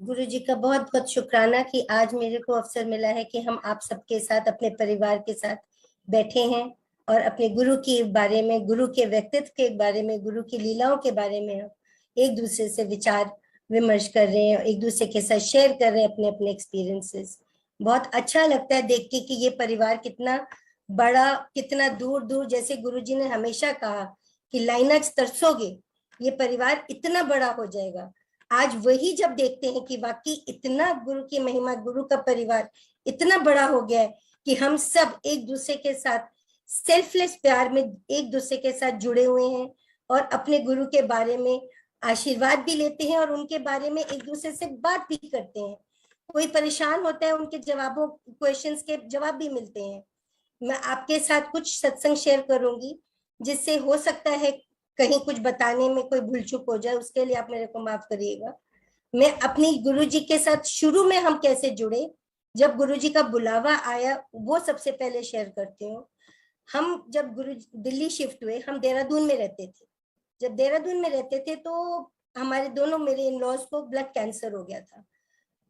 गुरु जी का बहुत बहुत शुक्राना कि आज मेरे को अवसर मिला है कि हम आप सबके साथ अपने परिवार के साथ बैठे हैं और अपने गुरु के बारे में, गुरु के व्यक्तित्व के बारे में, गुरु की लीलाओं के बारे में हम एक दूसरे से विचार विमर्श कर रहे हैं, एक दूसरे के साथ शेयर कर रहे हैं अपने अपने एक्सपीरियंसेस। बहुत अच्छा लगता है देख के कि ये परिवार कितना बड़ा, कितना दूर दूर, जैसे गुरु जी ने हमेशा कहा कि लाइनच तरसोगे, ये परिवार इतना बड़ा हो जाएगा। आज वही जब देखते हैं कि वाकई इतना गुरु की महिमा, गुरु का परिवार इतना बड़ा हो गया है कि हम सब एक दूसरे के साथ सेल्फलेस प्यार में एक दूसरे के साथ जुड़े हुए हैं और अपने गुरु के बारे में आशीर्वाद भी लेते हैं और उनके बारे में एक दूसरे से बात भी करते हैं। कोई परेशान होता है, उनके जवाबों, क्वेश्चंस के जवाब भी मिलते हैं। मैं आपके साथ कुछ सत्संग शेयर करूंगी जिससे हो सकता है कहीं कुछ बताने में कोई भूल चूक हो जाए, उसके लिए आप मेरे को माफ करिएगा। मैं अपनी गुरुजी के साथ शुरू में हम कैसे जुड़े, जब गुरुजी का बुलावा आया, वो सबसे पहले शेयर करती हूँ। हम जब गुरु दिल्ली शिफ्ट हुए, हम देहरादून में रहते थे। जब देहरादून में रहते थे तो हमारे दोनों, मेरे इन लॉज को ब्लड कैंसर हो गया था।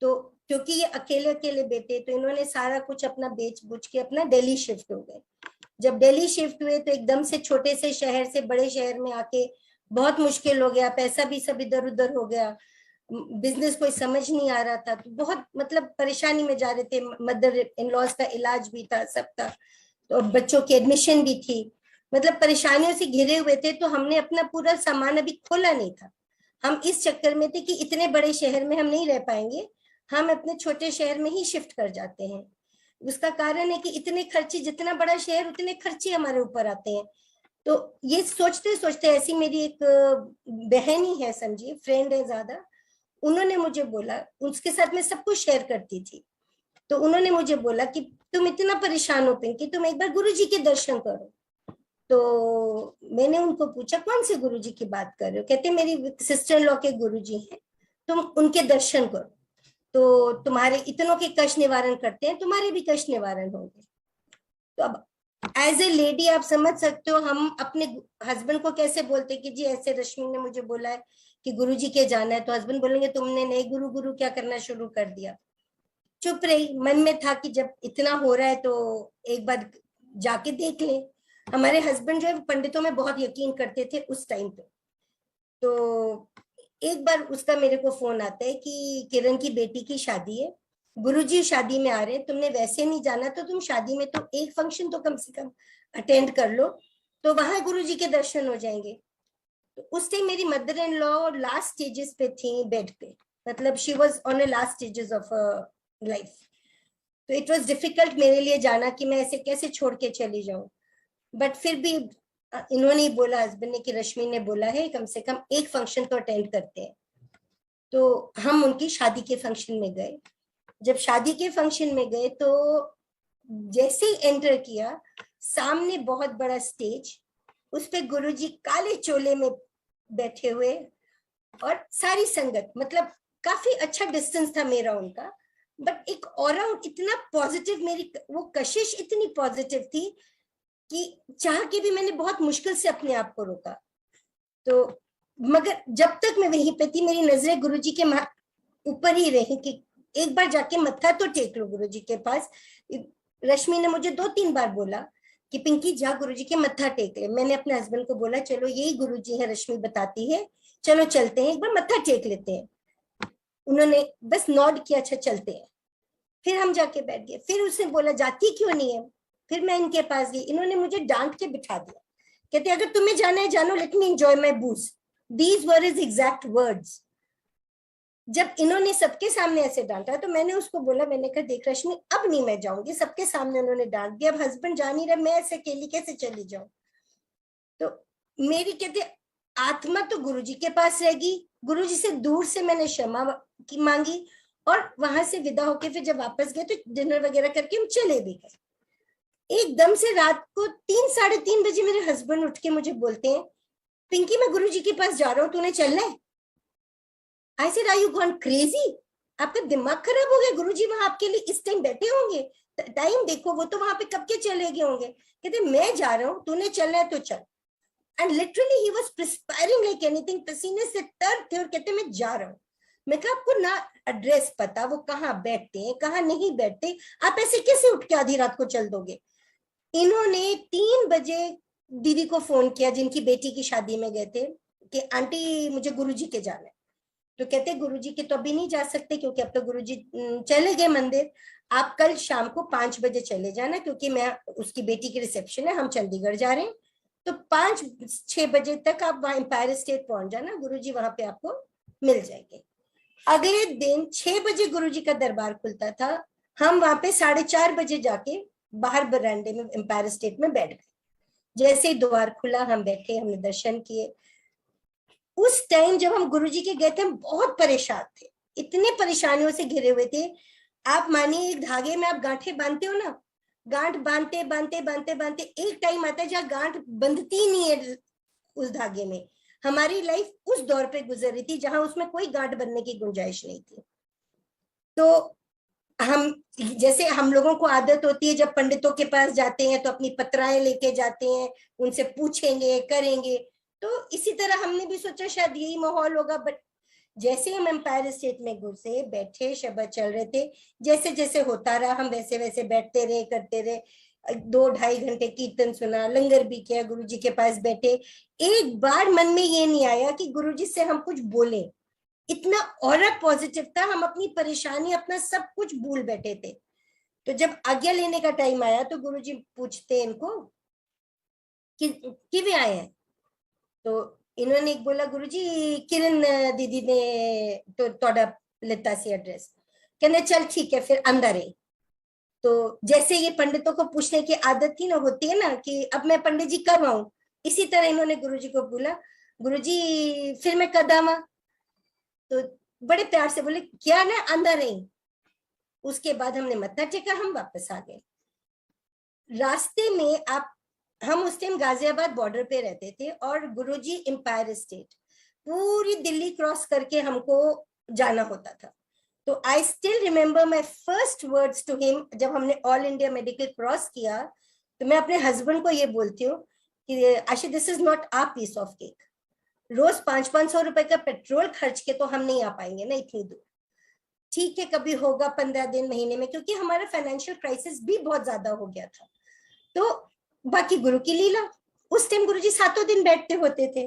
तो क्योंकि ये अकेले अकेले बेटे, तो इन्होंने सारा कुछ अपना बेच बुच के अपना दिल्ली शिफ्ट हो गए। जब दिल्ली शिफ्ट हुए तो एकदम से छोटे से शहर से बड़े शहर में आके बहुत मुश्किल हो गया, पैसा भी सब इधर उधर हो गया, बिजनेस कोई समझ नहीं आ रहा था, तो बहुत मतलब परेशानी में जा रहे थे। मदर इन लॉज का इलाज भी था, सब था, तो बच्चों की एडमिशन भी थी, मतलब परेशानियों से घिरे हुए थे। तो हमने अपना पूरा सामान अभी खोला नहीं था। हम इस चक्कर में थे कि इतने बड़े शहर में हम नहीं रह पाएंगे, हम अपने छोटे शहर में ही शिफ्ट कर जाते हैं। उसका कारण है कि इतने खर्चे, जितना बड़ा शहर उतने खर्चे हमारे ऊपर आते हैं। तो ये सोचते सोचते, ऐसी मेरी एक बहन ही है, समझिए फ्रेंड है ज्यादा, उन्होंने मुझे बोला, उसके साथ मैं सब कुछ शेयर करती थी, तो उन्होंने मुझे बोला कि तुम इतना परेशान हो पिंकी, तुम एक बार गुरुजी के दर्शन करो। तो मैंने उनको पूछा कौन से गुरुजी की बात कर रहे हो? कहते मेरी सिस्टर इन लॉ के गुरुजी हैं, तुम उनके दर्शन करो तो तुम्हारे इतनों के कष्ट निवारण करते हैं, तुम्हारे भी कष्ट निवारण होंगे। तो अब एज ए लेडी आप समझ सकते हो हम अपने हस्बैंड को कैसे बोलते कि जी ऐसे रश्मि ने मुझे बोला है कि गुरुजी के जाना है, तो हस्बैंड बोलेंगे तुमने नए गुरु गुरु क्या करना शुरू कर दिया। चुप रही, मन में था कि जब इतना हो रहा है तो एक बार जाके देख ले। हमारे हस्बैंड जो है पंडितों में बहुत यकीन करते थे उस टाइम पे। तो एक बार उसका मेरे को फोन आता है कि किरण की बेटी की शादी है, गुरुजी शादी में आ रहे हैं, तुमने वैसे नहीं जाना तो तुम शादी में तो एक फंक्शन तो कम से कम अटेंड कर लो, तो वहां गुरुजी के दर्शन हो जाएंगे। तो उस टाइम मेरी mother in law last stages पे थी बेड पे, मतलब she was on a last stages of life. तो इट वाज डिफिकल्ट मेरे लिए जाना कि मैं ऐसे कैसे छोड़ के चली जाऊं। बट फिर भी इन्होंने ही बोला, हस्बैंड ने, कि रश्मि ने बोला है कम से कम एक फंक्शन तो अटेंड करते हैं। तो हम उनकी शादी के फंक्शन में गए। जब शादी के फंक्शन में गए तो जैसे ही एंटर किया, सामने बहुत बड़ा स्टेज, उस पे गुरुजी काले चोले में बैठे हुए और सारी संगत, मतलब काफी अच्छा डिस्टेंस था मेरा उनका, बट एक ऑरा इतना पॉजिटिव, मेरी वो कशिश इतनी पॉजिटिव थी कि चाह के भी मैंने बहुत मुश्किल से अपने आप को रोका। तो मगर जब तक मैं वहीं पे थी, मेरी नजरें गुरुजी के ऊपर ही रही कि एक बार जाके मत्था तो टेक लो गुरुजी के पास। रश्मि ने मुझे 2-3 बार बोला कि पिंकी जा गुरुजी के मत्था टेक ले। मैंने अपने हस्बैंड को बोला चलो यही गुरुजी है, रश्मि बताती है, चलो चलते हैं, एक बार मत्था टेक लेते हैं। उन्होंने बस नॉड किया, अच्छा चलते हैं। फिर हम जाके बैठ गए। फिर उसने बोला जाती क्यों नहीं है? फिर मैं इनके पास गई, इन्होंने मुझे डांट के बिठा दिया, कहते अगर तुम्हें जाना है जानो, let me enjoy my बूज। These were his exact words. जब इन्होंने सबके सामने ऐसे डांटा तो मैंने उसको बोला, मैंने कहा देख रश्मि अब नहीं मैं जाऊंगी, सबके सामने उन्होंने डांट दिया, अब हस्बैंड जा नहीं रहा, मैं ऐसे अकेली कैसे चली जाऊं। तो मेरी कहते आत्मा तो गुरुजी के पास रहेगी। गुरुजी से दूर से मैंने क्षमा की मांगी और वहां से विदा होके फिर जब वापस गए तो डिनर वगैरह करके हम चले भी गए। एकदम से रात को 3-3:30 बजे मेरे हस्बैंड उठ के मुझे बोलते हैं पिंकी मैं गुरुजी के पास जा रहा हूँ, तूने चलना है? I said are you gone crazy? आपका दिमाग खराब हो गया? गुरुजी वहां आपके लिए इस टाइम बैठे होंगे, टाइम देखो, वो तो वहां पे कब के चले गए होंगे। कहते मैं जा रहा हूँ, तूने चलना है तो चल। And literally he was perspiring like anything, पसीने से तर थे और कहते मैं जा रहा हूँ। मैं कहा आपको ना एड्रेस पता, वो कहाँ बैठते हैं कहाँ नहीं बैठते, आप ऐसे कैसे उठ के आधी रात को चल दोगे। इन्होंने 3 बजे दीदी को फोन किया जिनकी बेटी की शादी में गए थे कि आंटी मुझे गुरुजी के जाना है। तो कहते गुरुजी के तो अभी नहीं जा सकते क्योंकि अब तो गुरुजी चले गए मंदिर, आप कल शाम को 5 बजे चले जाना क्योंकि मैं उसकी बेटी की रिसेप्शन है, हम चंडीगढ़ जा रहे हैं, तो 5-6 बजे तक आप वहां एम्पायर स्टेट पहुंच जाना, गुरुजी वहां पे आपको मिल जाएंगे। अगले दिन 6 बजे गुरुजी का दरबार खुलता था, हम वहां पे 4:30 बजे जाके बाहर बरामदे में एम्पायर स्टेट में बैठ गए। जैसे ही द्वार खुला हम बैठे, हमने दर्शन किए। उस टाइम जब हम गुरुजी के गए थे हम बहुत परेशान थे, इतने परेशानियों से घिरे हुए थे। आप मानिए एक धागे में आप गांठे बांधते हो ना, गांठ बांधते बांधते बांधते बांधते एक टाइम आता है जहाँ गांठ बंधती नहीं है उस धागे में। हमारी लाइफ उस दौर पे गुजर रही थी जहां उसमें कोई गांठ बनने की गुंजाइश नहीं थी। तो हम जैसे हम लोगों को आदत होती है जब पंडितों के पास जाते हैं तो अपनी पत्राएं लेके जाते हैं, उनसे पूछेंगे करेंगे, तो इसी तरह हमने भी सोचा शायद यही माहौल होगा। बट जैसे हम एम्पायर स्टेट में घुसे, बैठे, शब्द चल रहे थे, जैसे जैसे होता रहा हम वैसे वैसे बैठते रहे, करते रहे। 2-2.5 घंटे कीर्तन सुना, लंगर भी किया, गुरुजी के पास बैठे। एक बार मन में ये नहीं आया कि गुरुजी से हम कुछ बोले, इतना और पॉजिटिव था, हम अपनी परेशानी अपना सब कुछ भूल बैठे थे। तो जब आज्ञा लेने का टाइम आया तो गुरुजी पूछते इनको कि वे आए हैं, तो इन्होंने एक बोला गुरुजी किरण दीदी ने तो थोड़ा लेता सी एड्रेस, कहने चल ठीक है फिर अंदर है। तो जैसे ये पंडितों को पूछने की आदत थी ना, होती है ना कि अब मैं पंडित जी कब आऊं, इसी तरह इन्होंने गुरुजी को बोला गुरुजी फिर मैं कद आवा। तो बड़े प्यार से बोले क्या ना अंदर ही। उसके बाद हमने मत्था टेका, हम वापस आ गए। रास्ते में हम उस टाइम गाजियाबाद बॉर्डर पे रहते थे और गुरुजी एम्पायर स्टेट पूरी दिल्ली क्रॉस करके हमको जाना होता था। तो I still remember my first words to him, जब हमने ऑल इंडिया मेडिकल क्रॉस किया तो मैं अपने हस्बैंड को ये बोलती हूँ कि Ashi this is not a piece of cake, रोज 500-500 रुपए का पेट्रोल खर्च के तो हम नहीं आ पाएंगे ना इतनी दूर, ठीक है कभी होगा 15 दिन महीने में, क्योंकि हमारा फाइनेंशियल क्राइसिस भी बहुत ज्यादा हो गया था। तो बाकी गुरु की लीला, उस टाइम गुरुजी 7 दिन बैठते होते थे।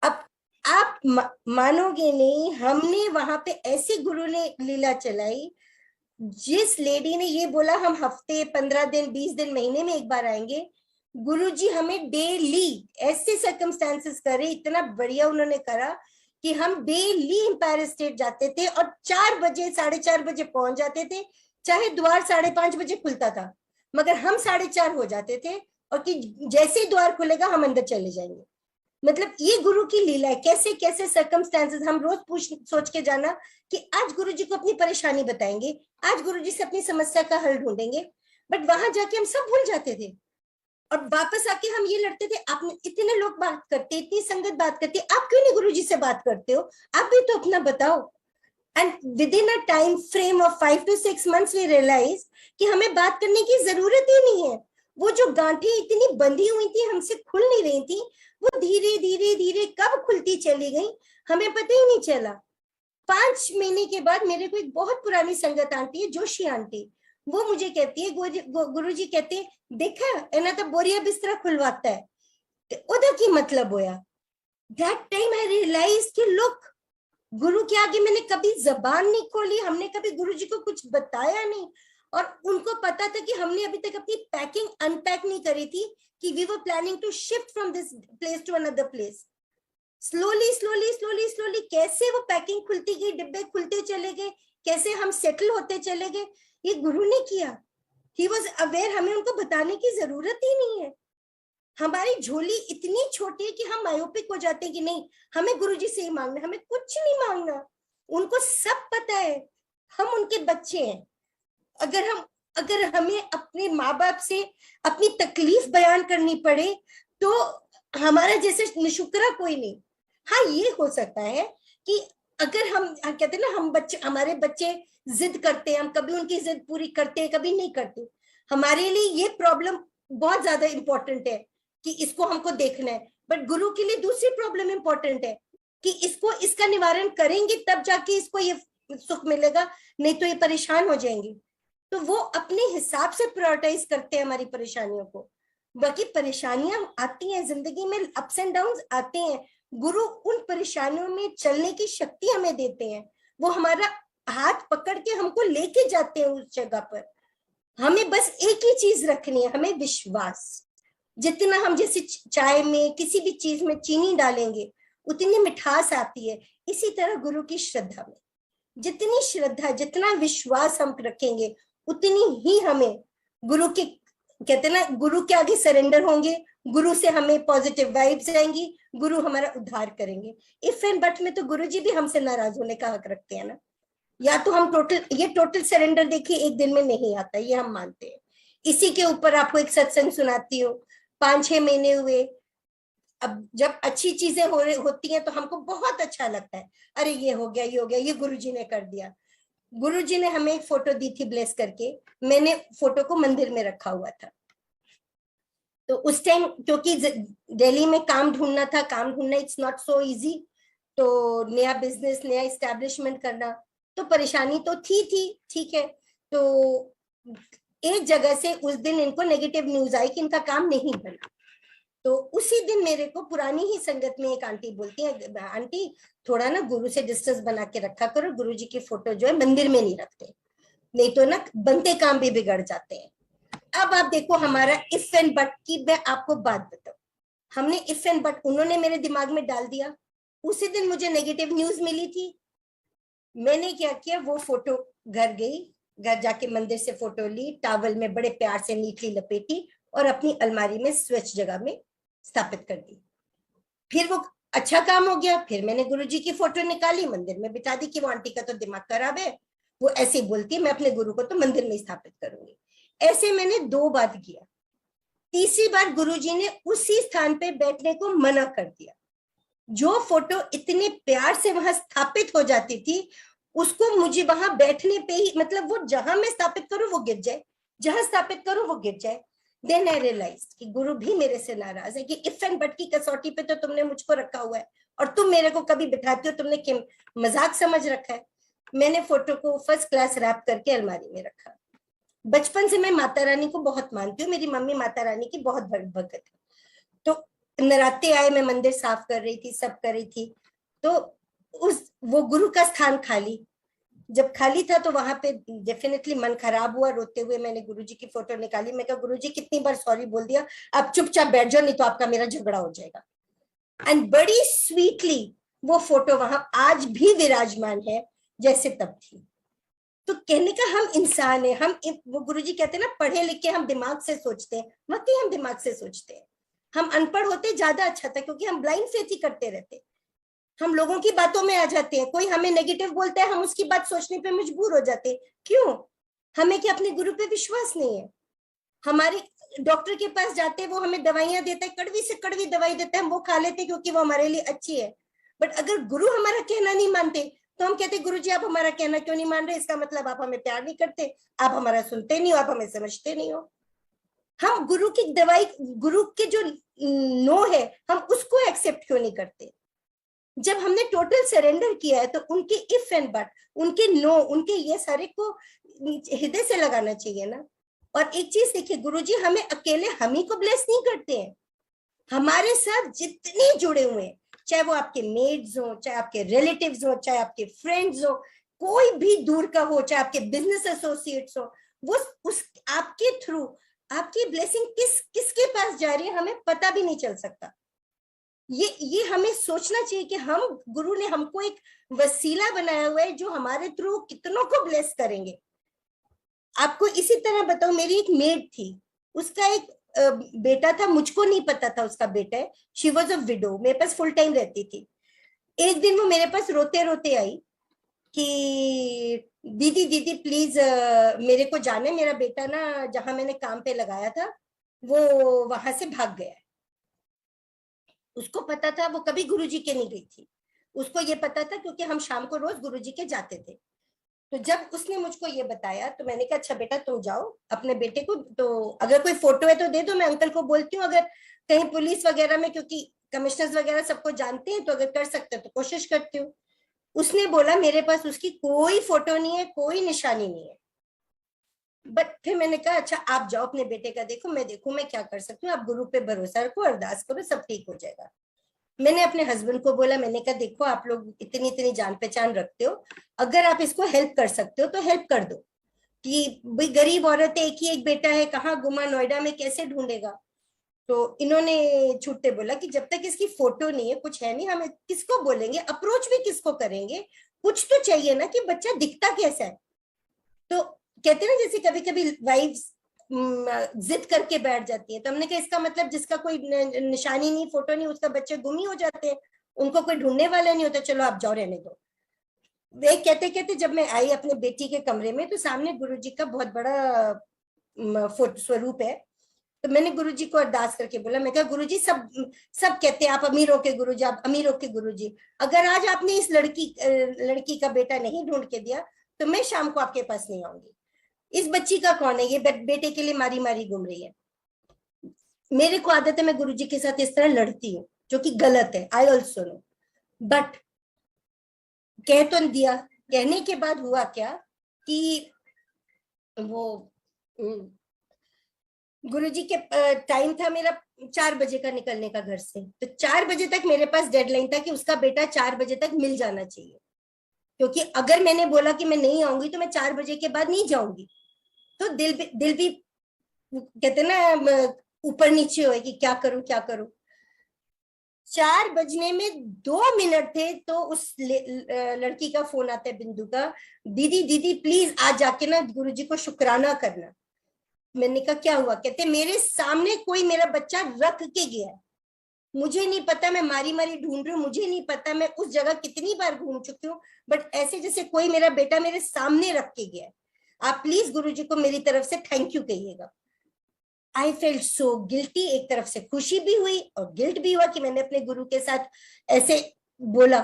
अब आप मानोगे नहीं, हमने वहां पे ऐसी गुरु ने लीला चलाई, जिस लेडी ने ये बोला हम हफ्ते 15 दिन 20 दिन महीने में एक बार आएंगे, गुरुजी हमें डेली ऐसे सर्कमस्टेंसेस करे, इतना बढ़िया उन्होंने करा कि हम डेली एम्पायर स्टेट जाते थे और 4 बजे 4:30 बजे पहुंच जाते थे, चाहे द्वार 5:30 बजे खुलता था, मगर हम 4:30 हो जाते थे और कि जैसे ही द्वार खुलेगा हम अंदर चले जाएंगे। मतलब ये गुरु की लीला है, कैसे कैसे सर्कमस्टेंसेस। हम रोज सोच के जाना कि आज गुरुजी को अपनी परेशानी बताएंगे, आज गुरुजी से अपनी समस्या का हल ढूंढेंगे, बट वहां जाके हम सब भूल जाते थे और वापस आके हम ये लड़ते थे, आप इतने लोग बात करते, इतनी संगत बात करती, आप क्यों नहीं गुरुजी से बात करते हो, आप भी तो अपना बताओ। And within a time frame of 5 to 6 months we realise कि हमें बात करने की जरूरत ही नहीं है। वो जो गांठें इतनी बंधी हुई थी, हमसे खुल नहीं रही थी, वो धीरे धीरे धीरे कब खुलती चली गई हमें पता ही नहीं चला। 5 महीने के बाद मेरे को एक बहुत पुरानी संगत आंटी है, जोशी आंटी, वो मुझे कहती है गुरुजी कहते हैं देखा एना तो बोरिया बिस्तरा खुलवाता है, तो उधर की मतलब होया। दैट टाइम आई रियलाइज कि लुक, गुरु के आगे मैंने कभी जबान नहीं खोली, हमने कभी गुरुजी को कुछ बताया नहीं, और उनको पता था कि हमने अभी तक अपनी पैकिंग अनपैक नहीं करी थी, कि we were planning to shift from this place to another place. Slowly slowly slowly slowly कैसे वो पैकिंग खुलती गई, डिब्बे खुलते चले गए, कैसे हम सेटल होते चले गए, ये गुरु ने किया। ही वॉज अवेयर, हमें उनको बताने की जरूरत ही नहीं है। हमारी झोली इतनी छोटी है कि हम मायोपिक हो जाते हैं कि नहीं हमें गुरुजी से ही मांगना, हमें कुछ नहीं मांगना, उनको सब पता है, हम उनके बच्चे हैं। अगर हमें अपने माँ बाप से अपनी तकलीफ बयान करनी पड़े तो हमारा जैसे निशुक्रा कोई नहीं। हाँ ये हो सकता है कि अगर हम कहते हैं ना, हम बच्चे, हमारे बच्चे जिद करते हैं, हम कभी उनकी जिद पूरी करते हैं कभी नहीं करते, हमारे लिए ये प्रॉब्लम बहुत ज्यादा इंपॉर्टेंट है कि इसको हमको देखना है। बट गुरु के लिए दूसरी प्रॉब्लम इंपॉर्टेंट है कि इसको इसका निवारण करेंगे तब जाके इसको ये सुख मिलेगा, नहीं तो ये परेशान हो जाएंगे। तो वो अपने हिसाब से प्रायोरिटाइज करते हैं हमारी परेशानियों को। बाकी परेशानियां आती हैं जिंदगी में, अप्स एंड डाउन्स आते हैं, गुरु उन परेशानियों में चलने की शक्ति हमें देते हैं। वो हमारा हाथ पकड़ के हमको लेके जाते हैं उस जगह पर। हमें बस एक ही चीज रखनी है, हमें विश्वास। जितना हम जैसे चाय में किसी भी चीज में चीनी डालेंगे उतनी मिठास आती है, इसी तरह गुरु की श्रद्धा में जितनी श्रद्धा, जितना विश्वास हम रखेंगे उतनी ही हमें गुरु के, कहते ना, गुरु के आगे सरेंडर होंगे, गुरु से हमें पॉजिटिव वाइब्स आएंगी, गुरु हमारा उद्धार करेंगे। इफ एंड बट में तो गुरु जी भी हमसे नाराज होने का हक रखते हैं ना। या तो हम टोटल सरेंडर देखिए एक दिन में नहीं आता, ये हम मानते हैं। इसी के ऊपर आपको एक सत्संग सुनाती हूँ, 5-6 महीने हुए। अब जब अच्छी चीजें होती हैं तो हमको बहुत अच्छा लगता है, अरे ये हो गया, ये हो गया, ये गुरुजी ने कर दिया। गुरुजी ने हमें एक फोटो दी थी ब्लेस करके, मैंने फोटो को मंदिर में रखा हुआ था। तो उस टाइम क्योंकि दिल्ली में काम ढूंढना था, काम ढूंढना इट्स नॉट सो इजी, तो नया बिजनेस, नया इस्टेब्लिशमेंट करना, तो परेशानी तो थी, ठीक है। तो एक जगह से उस दिन इनको नेगेटिव न्यूज आई कि इनका काम नहीं बना। तो उसी दिन मेरे को पुरानी ही संगत में एक आंटी बोलती है, आंटी थोड़ा ना गुरु से डिस्टेंस बना के रखा करो, गुरु जी की फोटो जो है मंदिर में नहीं रखते, नहीं तो ना बनते काम भी बिगड़ जाते हैं। अब आप देखो हमारा इफ एंड बट की मैं आपको बात बताऊं, हमने इफ एंड बट उन्होंने मेरे दिमाग में डाल दिया। उसी दिन मुझे नेगेटिव न्यूज मिली थी, मैंने क्या किया, वो फोटो घर गई, घर जाके मंदिर से फोटो ली, टॉवल में बड़े प्यार से नीटली लपेटी और अपनी अलमारी में स्वच्छ जगह में स्थापित कर दी। फिर वो अच्छा काम हो गया, फिर मैंने गुरुजी की फोटो निकाली, मंदिर में बिठा दी कि वो आंटी का तो दिमाग खराब है, वो ऐसे बोलती है, मैं अपने गुरु को तो मंदिर में स्थापित करूंगी। ऐसे मैंने 2 बार किया। तीसरी बार गुरुजी ने उसी स्थान पे बैठने को मना कर दिया। जो फोटो इतने प्यार से वहां स्थापित हो जाती थी, उसको मुझे वहां बैठने पे ही, मतलब वो जहां मैं स्थापित करूं वो गिर जाए, जहां स्थापित करूं वो गिर जाए। देन आई रियलाइज कि गुरु भी मेरे से नाराज है कि इफ एंड बट की कसौटी पे तो तुमने मुझको रखा हुआ है और तुम मेरे को कभी बिठाते हो, तुमने मजाक समझ रखा है। मैंने फोटो को फर्स्ट क्लास रैप करके अलमारी में रखा। बचपन से मैं माता रानी को बहुत मानती हूँ, मेरी मम्मी माता रानी की बहुत भक्त है। तो नराते आए, मैं मंदिर साफ कर रही थी, सब कर रही थी, तो वो गुरु का स्थान खाली, जब खाली था तो वहां पे डेफिनेटली मन खराब हुआ। रोते हुए मैंने गुरुजी की फोटो निकाली, मैं कहा गुरुजी कितनी बार सॉरी बोल दिया, अब चुपचाप बैठ जाओ, नहीं तो आपका मेरा झगड़ा हो जाएगा। एंड बड़ी स्वीटली वो फोटो वहां आज भी विराजमान है जैसे तब थी। तो कहने का हम इंसान है, हम वो गुरुजी कहते हैं ना, पढ़े लिखे हम दिमाग से सोचते हैं, वाकई हम दिमाग से सोचते हैं। हम अनपढ़ होते ज्यादा अच्छा था, क्योंकि हम ब्लाइंड फेथ ही करते रहते, हम लोगों की बातों में आ जाते हैं। कोई हमें नेगेटिव बोलता है, हम उसकी बात सोचने पे मजबूर हो जाते हैं। क्यों? हमें क्या अपने गुरु पे विश्वास नहीं है? हमारे डॉक्टर के पास जाते हैं, वो हमें दवाइयां देता है, कड़वी से कड़वी दवाई देता है, हम वो खा लेते हैं क्योंकि वो हमारे लिए अच्छी है। बट अगर गुरु हमारा कहना नहीं मानते तो हम कहते, गुरु जी आप हमारा कहना क्यों नहीं मान रहे? इसका मतलब आप हमें प्यार नहीं करते, आप हमारा सुनते नहीं हो, आप हमें समझते नहीं हो। हम गुरु की दवाई, गुरु के जो नो है, हम उसको एक्सेप्ट क्यों नहीं करते? जब हमने टोटल सरेंडर किया है तो उनके इफ एंड बट, उनके नो, उनके ये सारे को हृदय से लगाना चाहिए ना। और एक चीज देखिए, गुरुजी हमें अकेले हम ही को ब्लेस नहीं करते हैं, हमारे साथ जितने जुड़े हुए हैं, चाहे वो आपके मेड्स हो, चाहे आपके रिलेटिव्स हो, चाहे आपके फ्रेंड्स हो, कोई भी दूर का हो, चाहे आपके बिजनेस एसोसिएट्स हो, वो उस आपके थ्रू आपकी ब्लेसिंग किसके पास जा रही है हमें पता भी नहीं चल सकता। ये हमें सोचना चाहिए कि हम, गुरु ने हमको एक वसीला बनाया हुआ है जो हमारे थ्रू कितनों को ब्लेस करेंगे। आपको इसी तरह बताऊं, मेरी एक मेड थी, उसका एक बेटा था, मुझको नहीं पता था उसका बेटा है। शी वॉज अ विडो, मेरे पास फुल टाइम रहती थी। एक दिन वो मेरे पास रोते रोते आई कि दीदी दीदी प्लीज मेरे को जाने, मेरा बेटा ना जहां मैंने काम पे लगाया था वो वहां से भाग गया है। उसको पता था, वो कभी गुरुजी के नहीं गई थी, उसको ये पता था क्योंकि हम शाम को रोज गुरुजी के जाते थे। तो जब उसने मुझको ये बताया तो मैंने कहा अच्छा बेटा तुम जाओ अपने बेटे को, तो अगर कोई फोटो है तो दे दो, मैं अंकल को बोलती हूँ, अगर कहीं पुलिस वगैरह में, क्योंकि कमिश्नर्स वगैरह सबको जानते हैं, तो अगर कर सकते हैं तो कोशिश करती हूँ। उसने बोला मेरे पास उसकी कोई फोटो नहीं है, कोई निशानी नहीं है। बट फिर मैंने कहा अच्छा आप जाओ अपने बेटे का देखो, मैं देखूं मैं क्या कर सकती हूँ, आप गुरु पे भरोसा रखो, अरदास करो, सब ठीक हो जाएगा। मैंने अपने हस्बैंड को बोला, मैंने कहा देखो आप लोग इतनी इतनी जान पहचान रखते हो, अगर आप इसको हेल्प कर सकते हो तो हेल्प कर दो, कि भाई गरीब औरत है, एक ही एक बेटा है, कहाँ गुमा, नोएडा में कैसे ढूंढेगा। तो इन्होंने छूटते बोला कि जब तक इसकी फोटो नहीं है, कुछ है नहीं, हम किसको बोलेंगे, अप्रोच भी किसको करेंगे, कुछ तो चाहिए ना कि बच्चा दिखता कैसा है। तो कहते हैं ना जैसे कभी कभी वाइफ्स जिद करके बैठ जाती है, तो हमने कहा इसका मतलब जिसका कोई निशानी नहीं, फोटो नहीं, उसका बच्चे गुम ही हो जाते हैं, उनको कोई ढूंढने वाला नहीं होता, चलो आप जाओ रहने दो। वे कहते कहते जब मैं आई अपने बेटी के कमरे में, तो सामने गुरुजी का बहुत बड़ा स्वरूप है। तो मैंने गुरुजी को अरदास करके बोला, मैं कहा गुरुजी सब सब कहते हैं आप अमीरों के गुरुजी, आप अमीरों के गुरुजी, अगर आज आपने इस लड़की का बेटा नहीं ढूंढ के दिया तो मैं शाम को आपके पास नहीं आऊंगी। इस बच्ची का कौन है, ये बेटे के लिए मारी मारी घूम रही है। मेरे को आदत है मैं गुरुजी के साथ इस तरह लड़ती हूँ, जो कि गलत है, आई ऑल्सो नो। बट कह तो दिया, कहने के बाद हुआ क्या कि वो गुरुजी के टाइम था मेरा 4 बजे का निकलने का घर से, तो 4 बजे तक मेरे पास डेडलाइन था कि उसका बेटा 4 बजे तक मिल जाना चाहिए, क्योंकि अगर मैंने बोला कि मैं नहीं आऊंगी तो मैं 4 बजे के बाद नहीं जाऊंगी, तो दिल भी कहते ना ऊपर नीचे हो कि क्या करूं क्या करूं। 4 बजने में 2 मिनट थे तो उस लड़की का फोन आता है, बिंदु का, दीदी दीदी प्लीज आज जाके ना गुरुजी को शुक्राना करना। मैंने कहा क्या हुआ, कहते मेरे सामने कोई मेरा बच्चा रख के गया है, मुझे नहीं पता, मैं मारी मारी ढूंढ रही हूँ, मुझे नहीं पता मैं उस जगह कितनी बार घूम चुकी हूँ, बट ऐसे जैसे कोई मेरा बेटा मेरे सामने रख के गया है, आप प्लीज गुरुजी को मेरी तरफ से थैंक यू कहिएगा। आई फेल्ट सो गिल्टी, एक तरफ से खुशी भी हुई और गिल्ट भी हुआ कि मैंने अपने गुरु के साथ ऐसे बोला।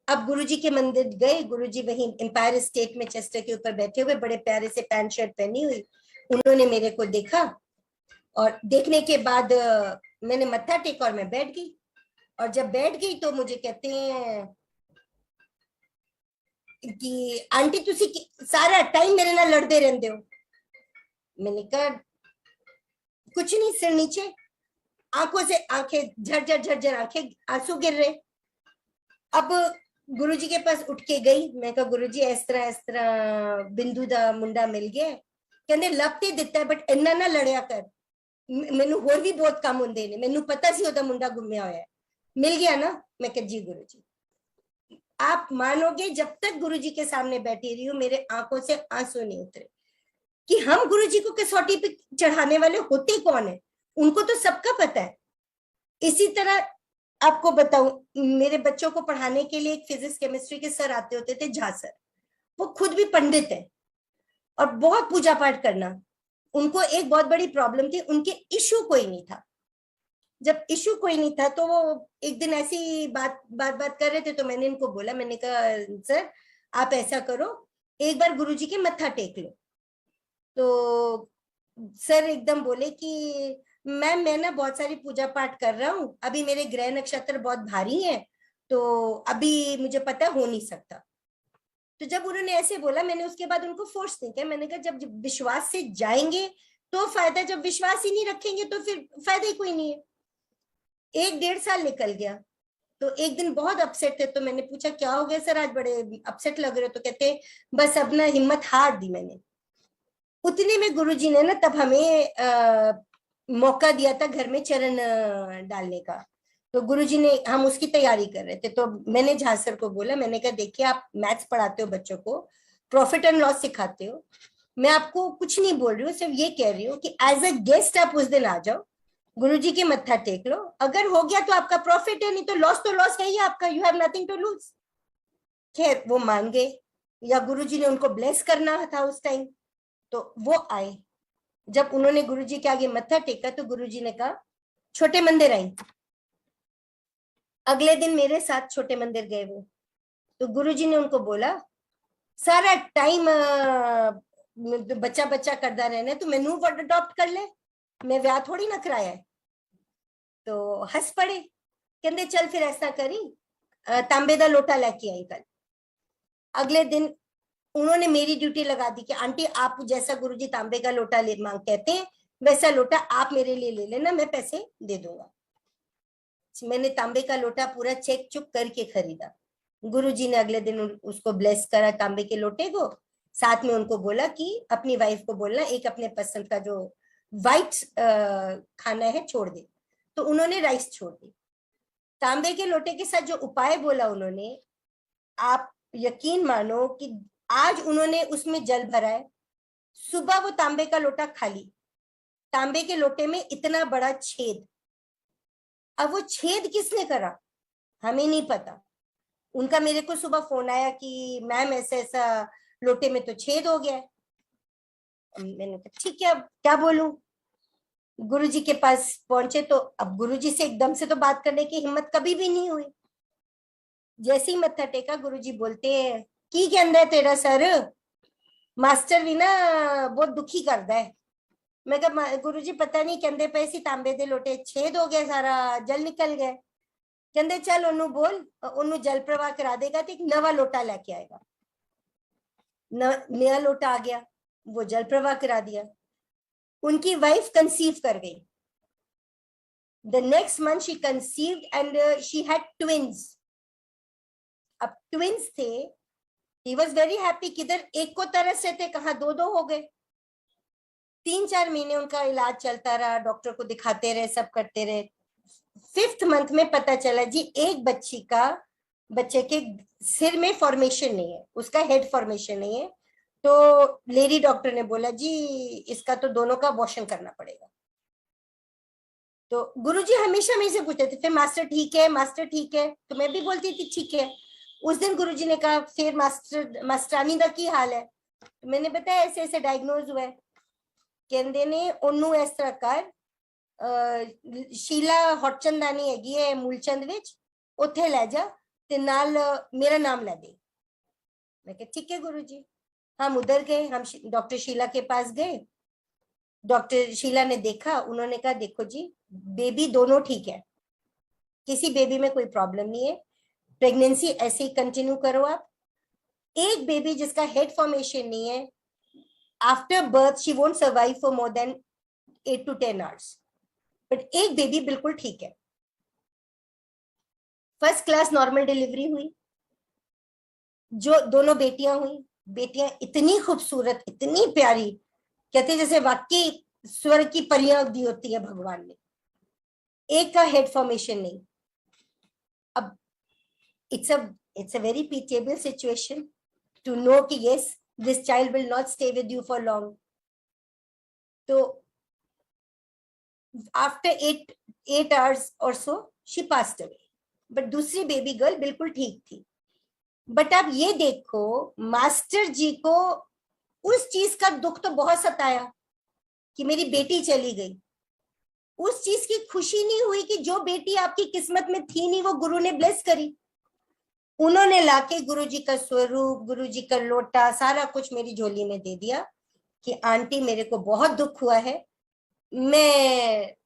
अब गुरुजी के मंदिर गए, गुरुजी वहीं एम्पायर स्टेट में चेस्टर के ऊपर बैठे हुए, बड़े प्यारे से पैंट शर्ट पहनी हुई, उन्होंने मेरे को देखा और देखने के बाद मैंने मत्था टेका और मैं बैठ गई। और जब बैठ गई तो मुझे कहते हैं कि आंटी तुसी सारा टाइम मेरे नाल लड़ते रहंदे हो। मैंने कहा कुछ नहीं, सिर नीचे, आंखों से आंखें झरझर झरझर आंखें, आंसू गिर रहे। अब गुरुजी के पास उठ के गई, मैं कहा गुरुजी इस तरह बिंदु दा मुंडा मिल गया, कहंदे लग ते दिता है बट इन्ना ना लड़िया कर, मैनू होर भी बहुत काम होंदे ने, मैनू पता सी ओदा मुंडा गुम्या होया है, मिल गया ना। मैं कहा जी गुरुजी। आप मानोगे जब तक गुरुजी के सामने बैठी रही हूँ मेरे आंखों से आंसू नहीं उतरे, कि हम गुरुजी को कसौटी पे चढ़ाने वाले होते कौन है, उनको तो सबका पता है। इसी तरह आपको बताऊं, मेरे बच्चों को पढ़ाने के लिए एक फिजिक्स केमिस्ट्री के सर आते होते थे, झा सर, वो खुद भी पंडित है और बहुत पूजा पाठ करना। उनको एक बहुत बड़ी प्रॉब्लम थी, उनके इशू कोई नहीं था। जब इशू कोई नहीं था तो वो एक दिन ऐसी बात कर रहे थे, तो मैंने इनको बोला, मैंने कहा सर आप ऐसा करो, एक बार गुरुजी के मत्था टेक लो। तो सर एकदम बोले कि मैम मैं ना बहुत सारी पूजा पाठ कर रहा हूँ, अभी मेरे ग्रह नक्षत्र बहुत भारी हैं, तो अभी मुझे पता हो नहीं सकता। तो जब उन्होंने ऐसे बोला, मैंने उसके बाद उनको फोर्स नहीं किया, मैंने कहा जब विश्वास से जाएंगे तो फायदा, जब विश्वास ही नहीं रखेंगे तो फिर फायदा ही कोई नहीं है। 1-1.5 साल निकल गया, तो एक दिन बहुत अपसेट थे, तो मैंने पूछा क्या हो गया सर आज बड़े अपसेट लग रहे हो, तो कहते बस अब ना हिम्मत हार दी मैंने। उतने में गुरुजी ने ना तब हमें मौका दिया था घर में चरण डालने का, तो गुरुजी ने, हम उसकी तैयारी कर रहे थे, तो मैंने झा सर को बोला, मैंने कहा देखिए आप मैथ्स पढ़ाते हो बच्चों को, प्रॉफिट एंड लॉस सिखाते हो, मैं आपको कुछ नहीं बोल रही हूँ, सिर्फ ये कह रही हूँ कि एज अ गेस्ट आप उस दिन आ जाओ, गुरुजी के मत्था टेक लो, अगर हो गया तो आपका प्रॉफिट है, नहीं तो लॉस है ही आपका, you have nothing to lose. खैर वो मान गए, या गुरुजी ने उनको ब्लेस करना था उस टाइम, तो वो आए। जब उन्होंने गुरुजी के आगे मत्था टेका तो गुरुजी ने कहा छोटे मंदिर आई। अगले दिन मेरे साथ छोटे मंदिर गए वो, तो गुरुजी ने उनको बोला सारा टाइम बच्चा बच्चा करता रहना, तो मैनू अडॉप्ट कर ले, मैं ब्याह थोड़ी ना कराया है। तो हंस पड़े, कहते चल फिर ऐसा करी, तांबे दा लोटा लेके आई कल। अगले दिन उन्होंने मेरी ड्यूटी लगा दी कि आंटी आप जैसा गुरुजी तांबे का लोटा ले मांग कहते हैं वैसा लोटा आप मेरे लिए ले लेना, मैं पैसे दे दूंगा। मैंने तांबे का लोटा पूरा चेक चुक करके खरीदा। गुरुजी ने अगले दिन उसको ब्लेस करा तांबे के लोटे को, साथ में उनको बोला कि अपनी वाइफ को बोलना एक अपने पसंद का जो व्हाइट खाना है छोड़ दे, तो उन्होंने राइस छोड़ दी। तांबे के लोटे के साथ जो उपाय बोला उन्होंने, आप यकीन मानो कि आज उन्होंने उसमें जल भरा है, सुबह वो तांबे का लोटा खाली, तांबे के लोटे में इतना बड़ा छेद। अब वो छेद किसने करा हमें नहीं पता। उनका मेरे को सुबह फोन आया कि मैम ऐसा ऐसा लोटे में तो छेद हो गया है। मैंने कहा ठीक है अब क्या बोलूं। गुरुजी के पास पहुंचे तो अब गुरुजी से एकदम से तो बात करने की हिम्मत कभी भी नहीं हुई। जैसे ही मत्था टेका गुरुजी बोलते हैं की कहंदा है तेरा सर, मास्टर भी ना बहुत दुखी करता है। मैं कहा गुरुजी पता नहीं कहंदे पे सी तांबे दे लोटे छेद हो गया, सारा जल निकल गया। कहंदे चल ओनू बोल, ओनू जल प्रवाह करा देगा तो एक नवा लोटा लेके आएगा। नया लोटा आ गया, वो जल प्रवाह करा दिया। उनकी वाइफ कंसीव कर गई। The next month she conceived and she had twins. अब ट्विंस थे, ही वाज वेरी हैप्पी। किधर एक को तरस से थे, कहा दो दो हो गए। 3-4 महीने उनका इलाज चलता रहा, डॉक्टर को दिखाते रहे, सब करते रहे। 5th मंथ में पता चला जी एक बच्चे के सिर में फॉर्मेशन नहीं है, उसका हेड फॉर्मेशन नहीं है। तो लेडी डॉक्टर ने बोला जी इसका तो दोनों का अबॉर्शन करना पड़ेगा। तो गुरुजी हमेशा मेरे से पूछते थे फिर मास्टर ठीक है, मास्टर ठीक है, तो मैं भी बोलती थी ठीक है। उस दिन गुरुजी ने कहा फिर मास्टरानी का की हाल है। तो मैंने बताया ऐसे ऐसे डायग्नोज हुआ है। कहंदे ने ओनू इस तरह कर, शीला हॉटचंदानी हैगी है मूलचंद विच, उथे ले जा ते नाल मेरा नाम ले दे। मैं कहा ठीक है गुरुजी। हम उधर गए, हम डॉक्टर शीला के पास गए। डॉक्टर शीला ने देखा, उन्होंने कहा देखो जी बेबी दोनों ठीक है, किसी बेबी में कोई प्रॉब्लम नहीं है, प्रेगनेंसी ऐसे ही कंटिन्यू करो आप। एक बेबी जिसका हेड फॉर्मेशन नहीं है, after birth she won't survive for more than 8 to 10 hours, but एक बेबी बिल्कुल ठीक है। फर्स्ट क्लास नॉर्मल डिलीवरी हुई। जो दोनों बेटियां हुई, बेटियां इतनी खूबसूरत, इतनी प्यारी, कहते जैसे वाकई स्वर्ग की परियां दी होती है भगवान ने। एक का हेड फॉर्मेशन नहीं। अब it's a very pitiable situation to know कि yes this child will not stay with you for long. तो after 8 hours or so she passed away, but दूसरी बेबी गर्ल बिल्कुल ठीक थी। बट अब ये देखो मास्टर जी को उस चीज का दुख तो बहुत सताया कि मेरी बेटी चली गई। उस चीज की खुशी नहीं हुई कि जो बेटी आपकी किस्मत में थी नहीं वो गुरु ने ब्लेस करी। उन्होंने लाके गुरुजी का स्वरूप, गुरुजी का लोटा, सारा कुछ मेरी झोली में दे दिया कि आंटी मेरे को बहुत दुख हुआ है, मैं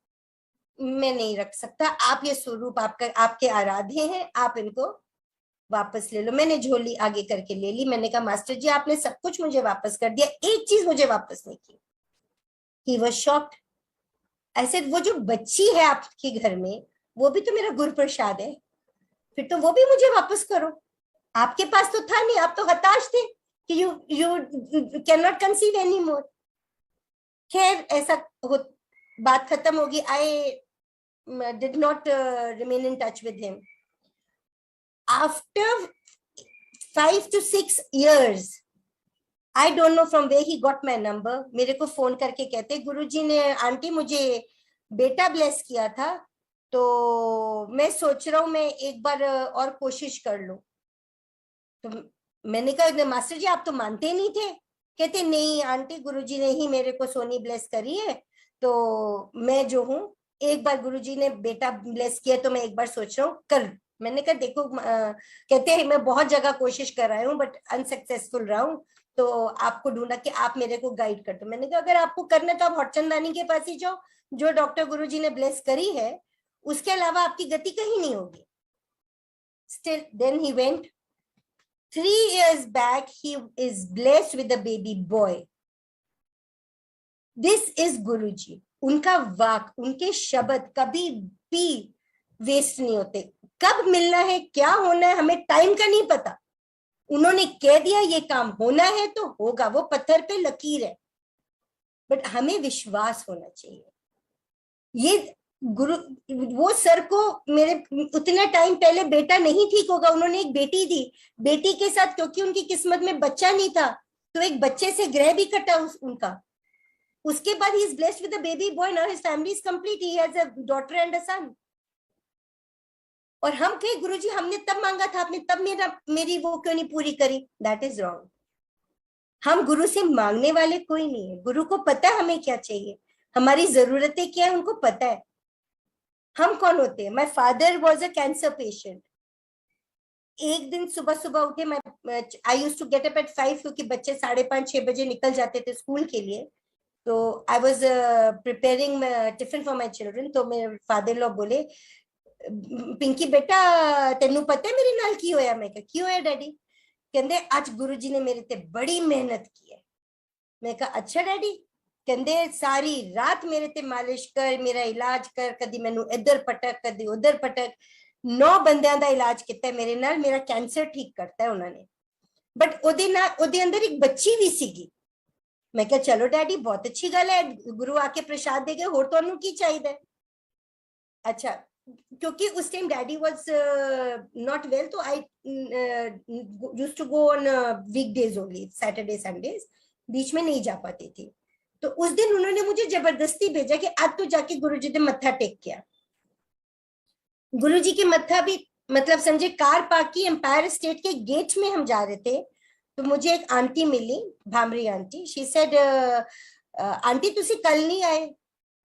नहीं रख सकता, आप ये स्वरूप आपके आराध्य हैं, आप इनको वापस ले लो। मैंने झोली आगे करके ले ली। मैंने कहा मास्टर जी आपने सब कुछ मुझे वापस कर दिया, एक चीज मुझे वापस नहीं की। He was shocked. ऐसे वो जो बच्ची है आपके घर में वो भी तो मेरा गुरु प्रसाद है, फिर तो वो भी मुझे वापस करो। आपके पास तो था नहीं, आप तो हताश थे कि you can not conceive any more. खैर ऐसा बात खत्म होगी। आई did not remain in touch with him. After 5 to 6 years, I don't know from where he got my number. मेरे को फोन करके कहते गुरुजी ने आंटी मुझे बेटा ब्लेस किया था, तो मैं सोच रहा हूँ मैं एक बार और कोशिश कर लूं। तो मैंने कहा मास्टर जी आप तो मानते नहीं थे। कहते नहीं आंटी गुरुजी ने ही मेरे को सोनी ब्लेस करी है, तो मैं जो हूँ एक बार गुरुजी ने बेटा ब्लेस किया तो मैं एक बार सोच रहा हूँ कर। मैंने कहा देखो कहते हैं मैं बहुत जगह कोशिश कर रहा हूँ बट अनसक्सेसफुल रहा हूँ, तो आपको ढूंढा कि आप मेरे को गाइड कर दो। मैंने कहा अगर आपको करना तो आप हॉटचंदानी के पास ही जाओ, जो डॉक्टर गुरुजी ने ब्लेस करी है उसके अलावा आपकी गति कहीं नहीं होगी। Still, then he went. 3 years back, he is blessed with a baby boy. This is Guruji. उनका वाक, उनके शब्द कभी भी वेस्ट नहीं होते। कब मिलना है, क्या होना है, हमें टाइम का नहीं पता। उन्होंने कह दिया ये काम होना है तो होगा, वो पत्थर पे लकीर है, बट हमें विश्वास होना चाहिए। ये गुरु, वो सर को मेरे उतना टाइम पहले बेटा नहीं ठीक होगा, उन्होंने एक बेटी दी, बेटी के साथ क्योंकि उनकी किस्मत में बच्चा नहीं था तो एक बच्चे से ग्रह भी कटा उनका। उसके बाद he is blessed with a baby boy, now his family is complete, he has a daughter and a son. और हम कहे गुरुजी हमने तब मांगा था, आपने तब मेरी वो क्यों नहीं पूरी करी? That is wrong. हम गुरु से मांगने वाले कोई नहीं है, गुरु को पता है हमें क्या चाहिए, हमारी जरूरतें क्या है उनको पता है। हम कौन होते हैं? My father was a cancer patient. एक दिन सुबह सुबह उठे, मैं I used to get up at 5 क्योंकि बच्चे 5:30-6 बजे निकल जाते थे स्कूल के लिए। तो I was preparing tiffin for my children. तो मेरे फादर लॉ बोले, पिंकी बेटा तेनू पता है मेरे नाल की होया? मैं कहा की होया डैडी? कहंदे आज गुरुजी ने मेरे ते बड़ी मेहनत की है। मैं कहा अच्छा डैडी? कहंदे सारी रात मेरे ते मालिश कर, मेरा इलाज कर, कदी मैनू इधर पटक कदी उधर पटक, 9 बंदियां दा इलाज किया मेरे नाल, मेरा कैंसर ठीक करता है उन्होंने। बट ओदे अंदर एक बच्ची भी सीगी। मैं कहा चलो डैडी बहुत अच्छी गल है, गुरु आके प्रसाद दे गए, होर तुहानू की चाहिए? अच्छा, क्योंकि उस time daddy was not well, तो I used to go on weekdays only, Saturday Sundays, बीच में नहीं जा पाती थी। तो उस दिन उन्होंने मुझे जबरदस्ती भेजा कि आज तो जाके गुरुजी ने मत्था टेक किया। गुरुजी के मत्था भी मतलब समझे, कार पार्क की एम्पायर स्टेट के गेट में हम जा रहे थे तो मुझे एक आंटी मिली, Bhamri aunty. She said aunty तुसी कल नहीं आए?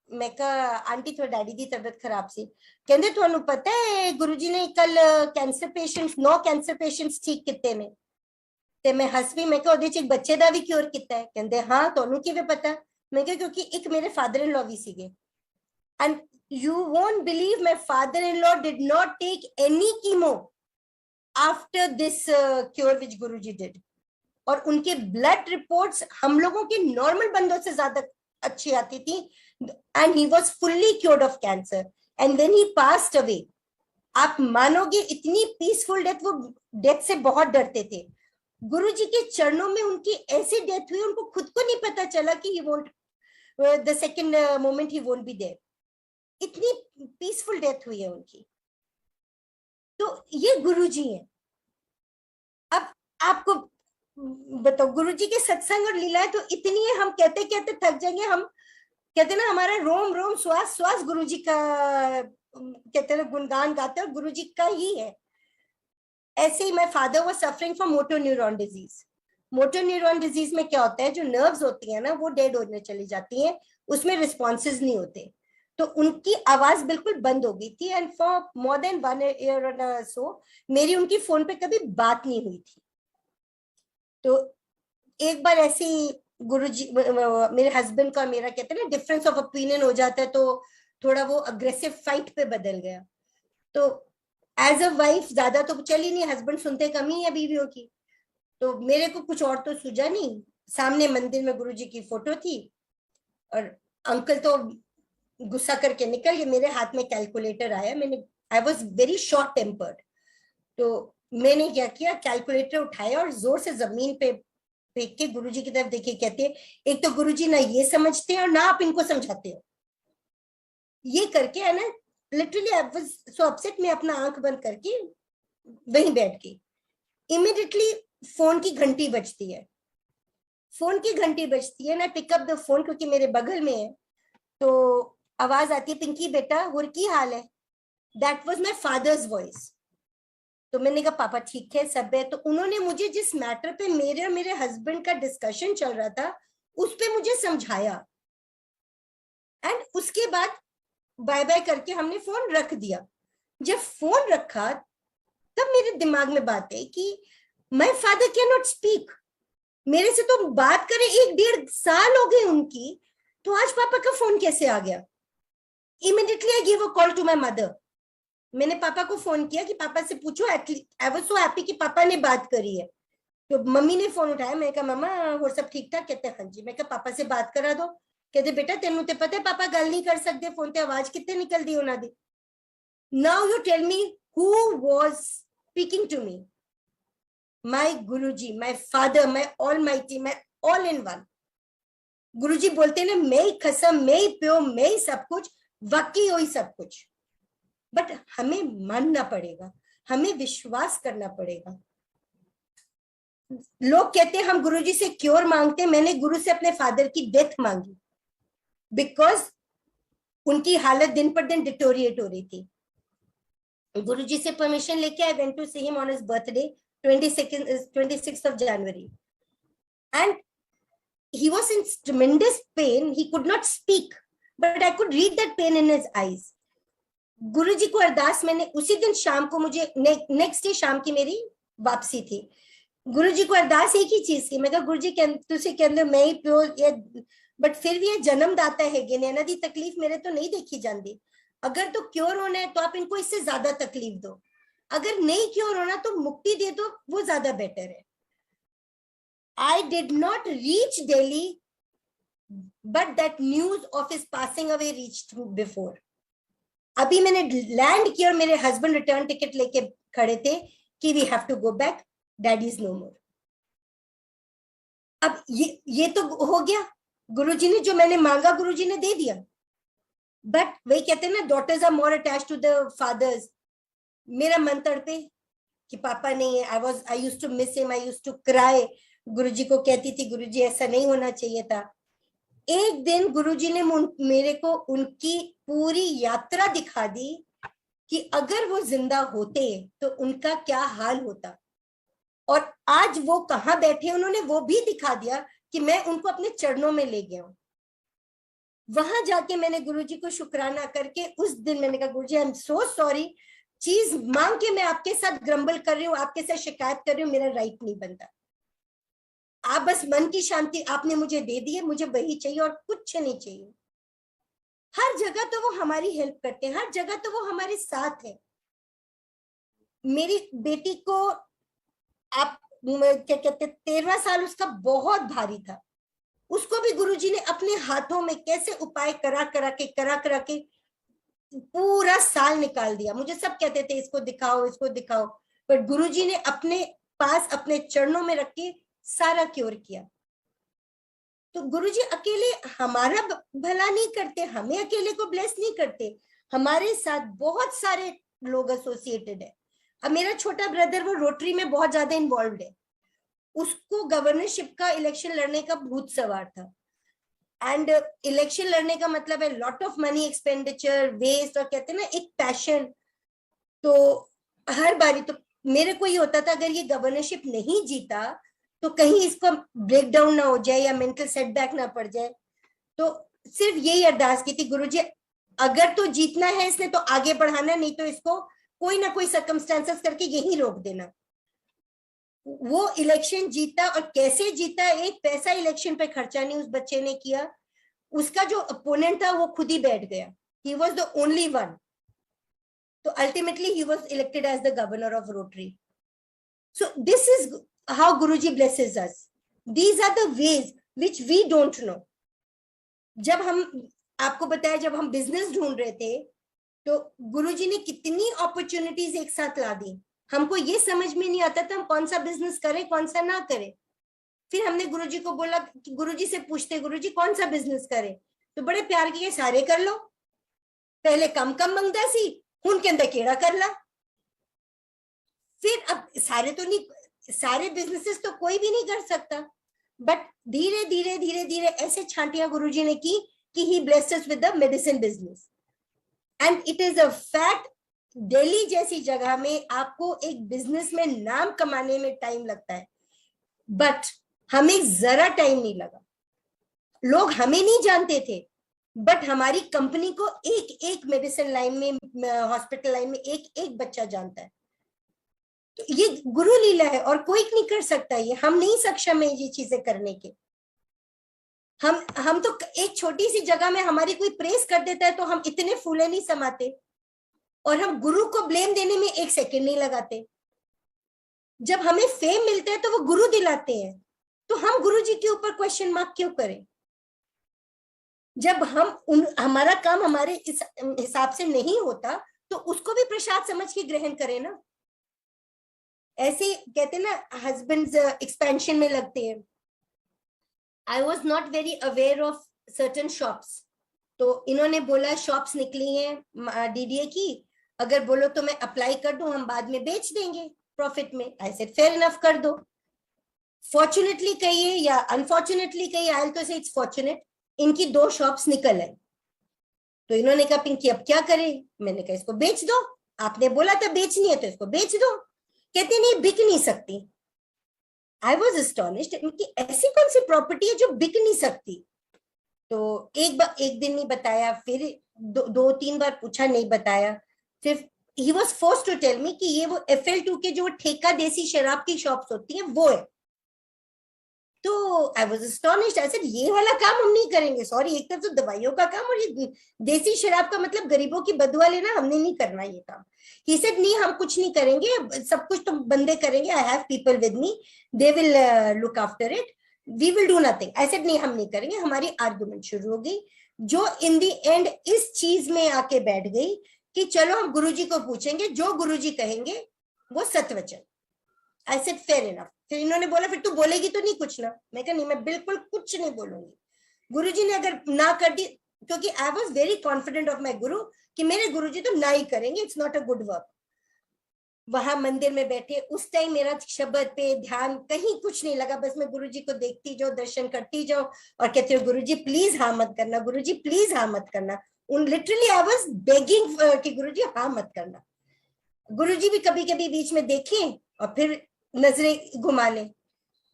मैं कहा आंटी थोड़ा डैडी की तबीयत खराब सी। कहंदे तुहानू पता है गुरुजी ने कल कैंसर पेशेंट्स 9 कैंसर पेशेंट्स ठीक किते ने? ते मैं हस भी, मैं कहा ओदे च एक बच्चे दा भी क्योर किता है? कहंदे हाँ तुहानू किवें पता? मैं कहा क्योंकि एक मेरे फादर इन लॉ भी सीगे। And you won't believe my father-in-law did not take any chemo after this cure which Guruji did. और उनके ब्लड रिपोर्ट्स हम लोगों के नॉर्मल बंदों से ज्यादा अच्छी आती थी, and he was fully cured of cancer and when he passed away, आप मानोगे इतनी पीसफुल डेथ, वो डेथ से बहुत डरते थे। गुरुजी के चरणों में उनकी ऐसी डेथ हुई, उनको खुद को नहीं पता चला कि he won't, the second moment he won't be there. इतनी पीसफुल डेथ हुई है उनकी। तो ये गुरुजी है। अब आपको बताओ, गुरुजी के सत्संग और लीलाएं तो इतनी है, हम कहते कहते थक जाएंगे। हम कहते ना हमारा रोम रोम श्वास श्वास गुरुजी का कहते ना गुणगान गाते हैं, और गुरुजी का ही है। ऐसे ही my father was suffering from motor neuron disease. Motor neuron disease में क्या होता है, जो नर्व्स होती है ना वो डेड होने चली जाती हैं, उसमें रिस्पॉन्सेज नहीं होते। तो उनकी आवाज बिल्कुल बंद हो गई थी, and for more than 1 year so मेरी उनकी फोन पे कभी बात नहीं हुई थी। तो एक बार ऐसी गुरुजी, मेरे हस्बैंड का मेरा कहते हैं ना डिफरेंस ऑफ ओपिनियन हो जाता है, तो थोड़ा वो अग्रेसिव फाइट पे बदल गया। तो एज अ वाइफ ज्यादा तो चल ही नहीं, हस्बैंड सुनते कम ही है बीवियों की। तो मेरे को कुछ और तो सूझा नहीं, सामने मंदिर में गुरुजी की फोटो थी और अंकल तो गुस्सा करके निकल गए। मेरे हाथ में कैलकुलेटर आया, मैंने I was very short tempered, तो मैंने क्या किया, कैलकुलेटर उठाया और जोर से जमीन पे फेंक के गुरुजी की तरफ देखिए, कहते हैं एक तो गुरुजी ना ये समझते हैं और ना आप इनको समझाते हो। ये करके है ना, literally I was so upset, मैं अपना आंख बंद करके वहीं बैठ गई। इमीडिएटली फोन की घंटी बजती है, फोन की घंटी बजती है ना, पिकअप द फोन क्योंकि मेरे बगल में है। तो आवाज आती है, पिंकी बेटा और की हाल है? That was my father's voice. तो मैंने कहा पापा ठीक है, सब है। तो उन्होंने मुझे जिस मैटर पे मेरे और मेरे हस्बैंड का डिस्कशन चल रहा था उस पे मुझे समझाया, एंड उसके बाद बाय बाय करके हमने फोन रख दिया। जब फोन रखा तब मेरे दिमाग में बात है कि my father can not speak, मेरे से तो बात करे 1-1.5 साल हो गए उनकी, तो आज पापा का फोन कैसे आ गया? Immediately I gave a call to my mother. मैंने पापा को फोन किया कि पापा से पूछो. आई वाज सो हैप्पी कि पापा ने बात करी है. तो मम्मी ने फोन उठाया. मैंने कहा मम्मा और सब ठीक ठाक? कहते हाँ जी. मैं कहा पापा से बात करा दो. कहते बेटा तेनू ते पता है पापा गल नहीं कर सकते फोन ते, आवाज कितने निकलदी उन्हां दी. Now you tell me who was speaking to me? My Guruji, my father, my almighty, my all in one. Guruji बोलते ना मैं ही खसम, मैं ही प्यो, मैं ही सब कुछ. वाकई वही सब कुछ. बट हमें मानना पड़ेगा, हमें विश्वास करना पड़ेगा. लोग कहते हैं हम गुरुजी से क्योर मांगते हैं. मैंने गुरु से अपने फादर की डेथ मांगी बिकॉज उनकी हालत दिन पर दिन डिटोरिएट हो रही थी. गुरुजी से परमिशन लेके I went to see him on his birthday 26th of January. And he was in tremendous pain. He could not speak, but I could read that pain in his eyes. गुरुजी को अरदास मैंने उसी दिन शाम को, मुझे next day शाम की मेरी वापसी थी. गुरुजी को अरदास एक ही चीज की. मैं कहा गुरुजी तुसी कहंदे मैं ही प्यो ये, बट फिर भी ये जन्मदाता है गे, नैना दी तकलीफ मेरे तो नहीं देखी जाती. अगर तो क्योर होना है तो आप इनको इससे ज्यादा तकलीफ दो. अगर नहीं क्योर होना तो मुक्ति दे दो, वो ज्यादा बेटर है. I did not reach Delhi, but that news of his passing away reached before. अभी मैंने लैंड किया और मेरे हस्बैंड रिटर्न टिकट लेके खड़े थे कि we have to go back, daddy is no more. अब ये तो हो गया. गुरुजी ने जो मैंने मांगा गुरुजी ने दे दिया. बट वही कहते हैं ना, daughters are more attached to the fathers. मेरा मन तड़पे कि पापा नहीं है. I used to miss him, I used to cry. Guruji को कहती थी गुरुजी ऐसा नहीं होना चाहिए था. एक दिन गुरुजी ने मेरे को उनकी पूरी यात्रा दिखा दी कि अगर वो जिंदा होते तो उनका क्या हाल होता. और आज वो कहाँ बैठे उन्होंने वो भी दिखा दिया कि मैं उनको अपने चरणों में ले गया हूं. वहां जाके मैंने गुरुजी को शुक्राना करके उस दिन मैंने कहा गुरुजी आई एम सो सॉरी, चीज मांग के मैं आपके साथ ग्रम्बल कर रही हूँ, आपके साथ शिकायत कर रही हूँ, मेरा राइट नहीं बनता. आप बस मन की शांति आपने मुझे दे दी है, मुझे वही चाहिए और कुछ नहीं चाहिए. हर जगह तो वो हमारी हेल्प करते हैं, हर जगह तो वो हमारे साथ है. मेरी बेटी को आप क्या कहते 13वां साल उसका बहुत भारी था. उसको भी गुरुजी ने अपने हाथों में कैसे उपाय करा करा के पूरा साल निकाल दिया. मुझे सब कहते थे इसको दिखाओ, पर गुरुजी ने अपने पास अपने चरणों में रख के सारा क्योर किया. तो गुरुजी अकेले हमारा भला नहीं करते, हमें अकेले को ब्लेस नहीं करते, हमारे साथ बहुत सारे लोग एसोसिएटेड है. अब मेरा छोटा ब्रदर वो रोटरी में बहुत ज्यादा इन्वॉल्व है. उसको गवर्नरशिप का इलेक्शन लड़ने का भूत सवार था. एंड इलेक्शन लड़ने का मतलब है lot of money expenditure, waste, और कहते हैं ना एक पैशन. तो हर बारी तो मेरे को ये होता था अगर ये गवर्नरशिप नहीं जीता तो कहीं इसको ब्रेकडाउन ना हो जाए या मेंटल सेटबैक ना पड़ जाए. तो सिर्फ यही अरदास की थी गुरुजी अगर तो जीतना है इसने तो आगे बढ़ाना, नहीं तो इसको कोई ना कोई सर्कमस्टेंसेस करके यही रोक देना. वो इलेक्शन जीता और कैसे जीता, एक पैसा इलेक्शन पे खर्चा नहीं उस बच्चे ने किया. उसका जो अपोनेंट था वो खुद ही बैठ गया. He was the only one. तो ultimately he was elected as the governor of Rotary. So this is how Guruji blesses us. These are the ways which we don't know. जब हम आपको बताया जब हम बिजनेस ढूंढ रहे थे तो गुरुजी ने कितनी अपॉर्चुनिटीज एक साथ ला दी. हमको ये समझ में नहीं आता था हम कौन सा बिजनेस करें कौन सा ना करें. फिर हमने गुरुजी को बोला कि गुरुजी से पूछते गुरुजी कौन सा बिजनेस करें. तो बड़े प्यार के सारे कर लो. पहले कम मंगदा सी, हुन के अंदर केड़ा कर ला. फिर अब सारे तो नहीं, सारे बिजनेसेस तो कोई भी नहीं कर सकता. बट धीरे धीरे ऐसे छांटियां गुरुजी ने की कि he blessed us with the medicine business. And it is a fact, Delhi जैसी जगह में आपको एक बिजनेस में नाम कमाने में टाइम लगता है, बट हमें जरा टाइम नहीं लगा. लोग हमें नहीं जानते थे, बट हमारी कंपनी को एक मेडिसिन लाइन में, हॉस्पिटल लाइन में एक बच्चा जानता है. तो ये गुरु लीला है और कोई नहीं कर सकता. ये हम नहीं सक्षम है ये चीजें करने के. हम तो एक छोटी सी जगह में हमारी कोई प्रेस कर देता है तो हम इतने फूले नहीं समाते, और हम गुरु को ब्लेम देने में एक सेकंड नहीं लगाते। जब हमें फेम मिलता है तो वो गुरु दिलाते हैं, तो हम गुरु जी के ऊपर क्वेश्चन मार्क क्यों करें? जब हमारा काम हमारे इस हिसाब से नहीं होता तो उसको भी प्रसाद समझ के ग्रहण करें ना। ऐसे कहते ना हस्बैंड्स एक्सपेंशन में लगते हैं। I was not very aware of certain shops, तो इन्होंने बोला शॉप्स निकली हैं डीडीए की, अगर बोलो तो मैं अप्लाई कर दूं, हम बाद में बेच देंगे प्रॉफिट में। आई सेड फेयर इनफ, कर दो। फॉर्चुनेटली कहिए या अनफॉर्चुनेटली कहिए, आई तो से इट्स फॉर्चुनेट, इनकी 2 शॉप्स निकल आई। तो इन्होंने कहा पिंकी अब क्या करें? मैंने कहा इसको बेच दो, आपने बोला था बेचनी है तो इसको बेच दो। कहते नहीं बिक नहीं सकती। आई वॉज एस्टॉनिश्ड, इनकी ऐसी कौन सी प्रॉपर्टी है जो बिक नहीं सकती? तो एक दिन नहीं बताया, फिर 2-3 बार पूछा, नहीं बताया। फिर he was forced to tell me कि ये वो FL2 के जो ठेका देसी शराब की शॉप्स होती है वो है। तो I was astonished, I said ये वाला काम हम नहीं करेंगे, सॉरी। एक तरफ तो दवाइयों का काम और ये देसी शराब का, मतलब गरीबों की बदुआ लेना, हमने नहीं करना ये काम। ही सेड नहीं हम कुछ नहीं करेंगे, सब कुछ तो बंदे करेंगे, I have people with me, they will look after it, we will do nothing. I said नहीं हम नहीं करेंगे। हमारी आर्गुमेंट शुरू हो गई, जो इन दी एंड इस चीज में आके बैठ गई कि चलो हम गुरुजी को पूछेंगे, जो गुरुजी कहेंगे वो सत्वचन। I said fair enough. फिर इन्होंने बोला फिर तू बोलेगी तो नहीं कुछ ना? मैं कहा नहीं, मैं बिल्कुल कुछ नहीं बोलूंगी। गुरुजी ने अगर ना कर दी, क्योंकि I was very confident of my गुरु कि मेरे गुरुजी तो ना ही करेंगे, it's not a good work. वहां मंदिर में बैठे उस टाइम मेरा शब्द पे ध्यान कहीं कुछ नहीं लगा, बस मैं गुरुजी को देखती जाऊं, दर्शन करती जाऊं और कहती हूँ गुरुजी प्लीज हाँ मत करना, गुरुजी प्लीज हाँ मत करना। उन लिटरली आई वाज बेगिंग कि गुरुजी हाँ मत करना। गुरुजी भी कभी कभी बीच में देखें और फिर नजरें घुमा लें।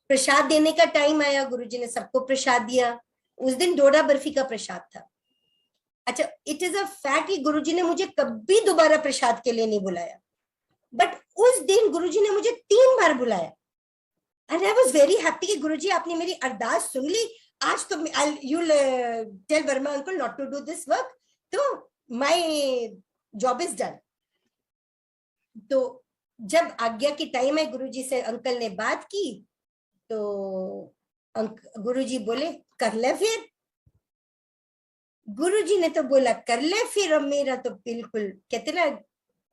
प्रसाद देने का टाइम आया, गुरुजी ने सबको प्रसाद दिया। उस दिन डोडा बर्फी का प्रसाद था। अच्छा, इट इज अ फैक्ट कि गुरुजी ने मुझे कभी दोबारा प्रसाद के लिए नहीं बुलाया, बट उस दिन गुरुजी ने मुझे 3 बार बुलाया। And I was very happy कि गुरुजी आपने मेरी अरदास सुन ली, आज तो you'll tell Verma uncle not to do this work, तो माय जॉब इज डन। तो जब आज्ञा की टाइम है, गुरुजी से अंकल ने बात की, तो गुरुजी बोले कर ले फिर। गुरुजी ने तो बोला कर ले फिर, अब मेरा तो बिल्कुल कहते ना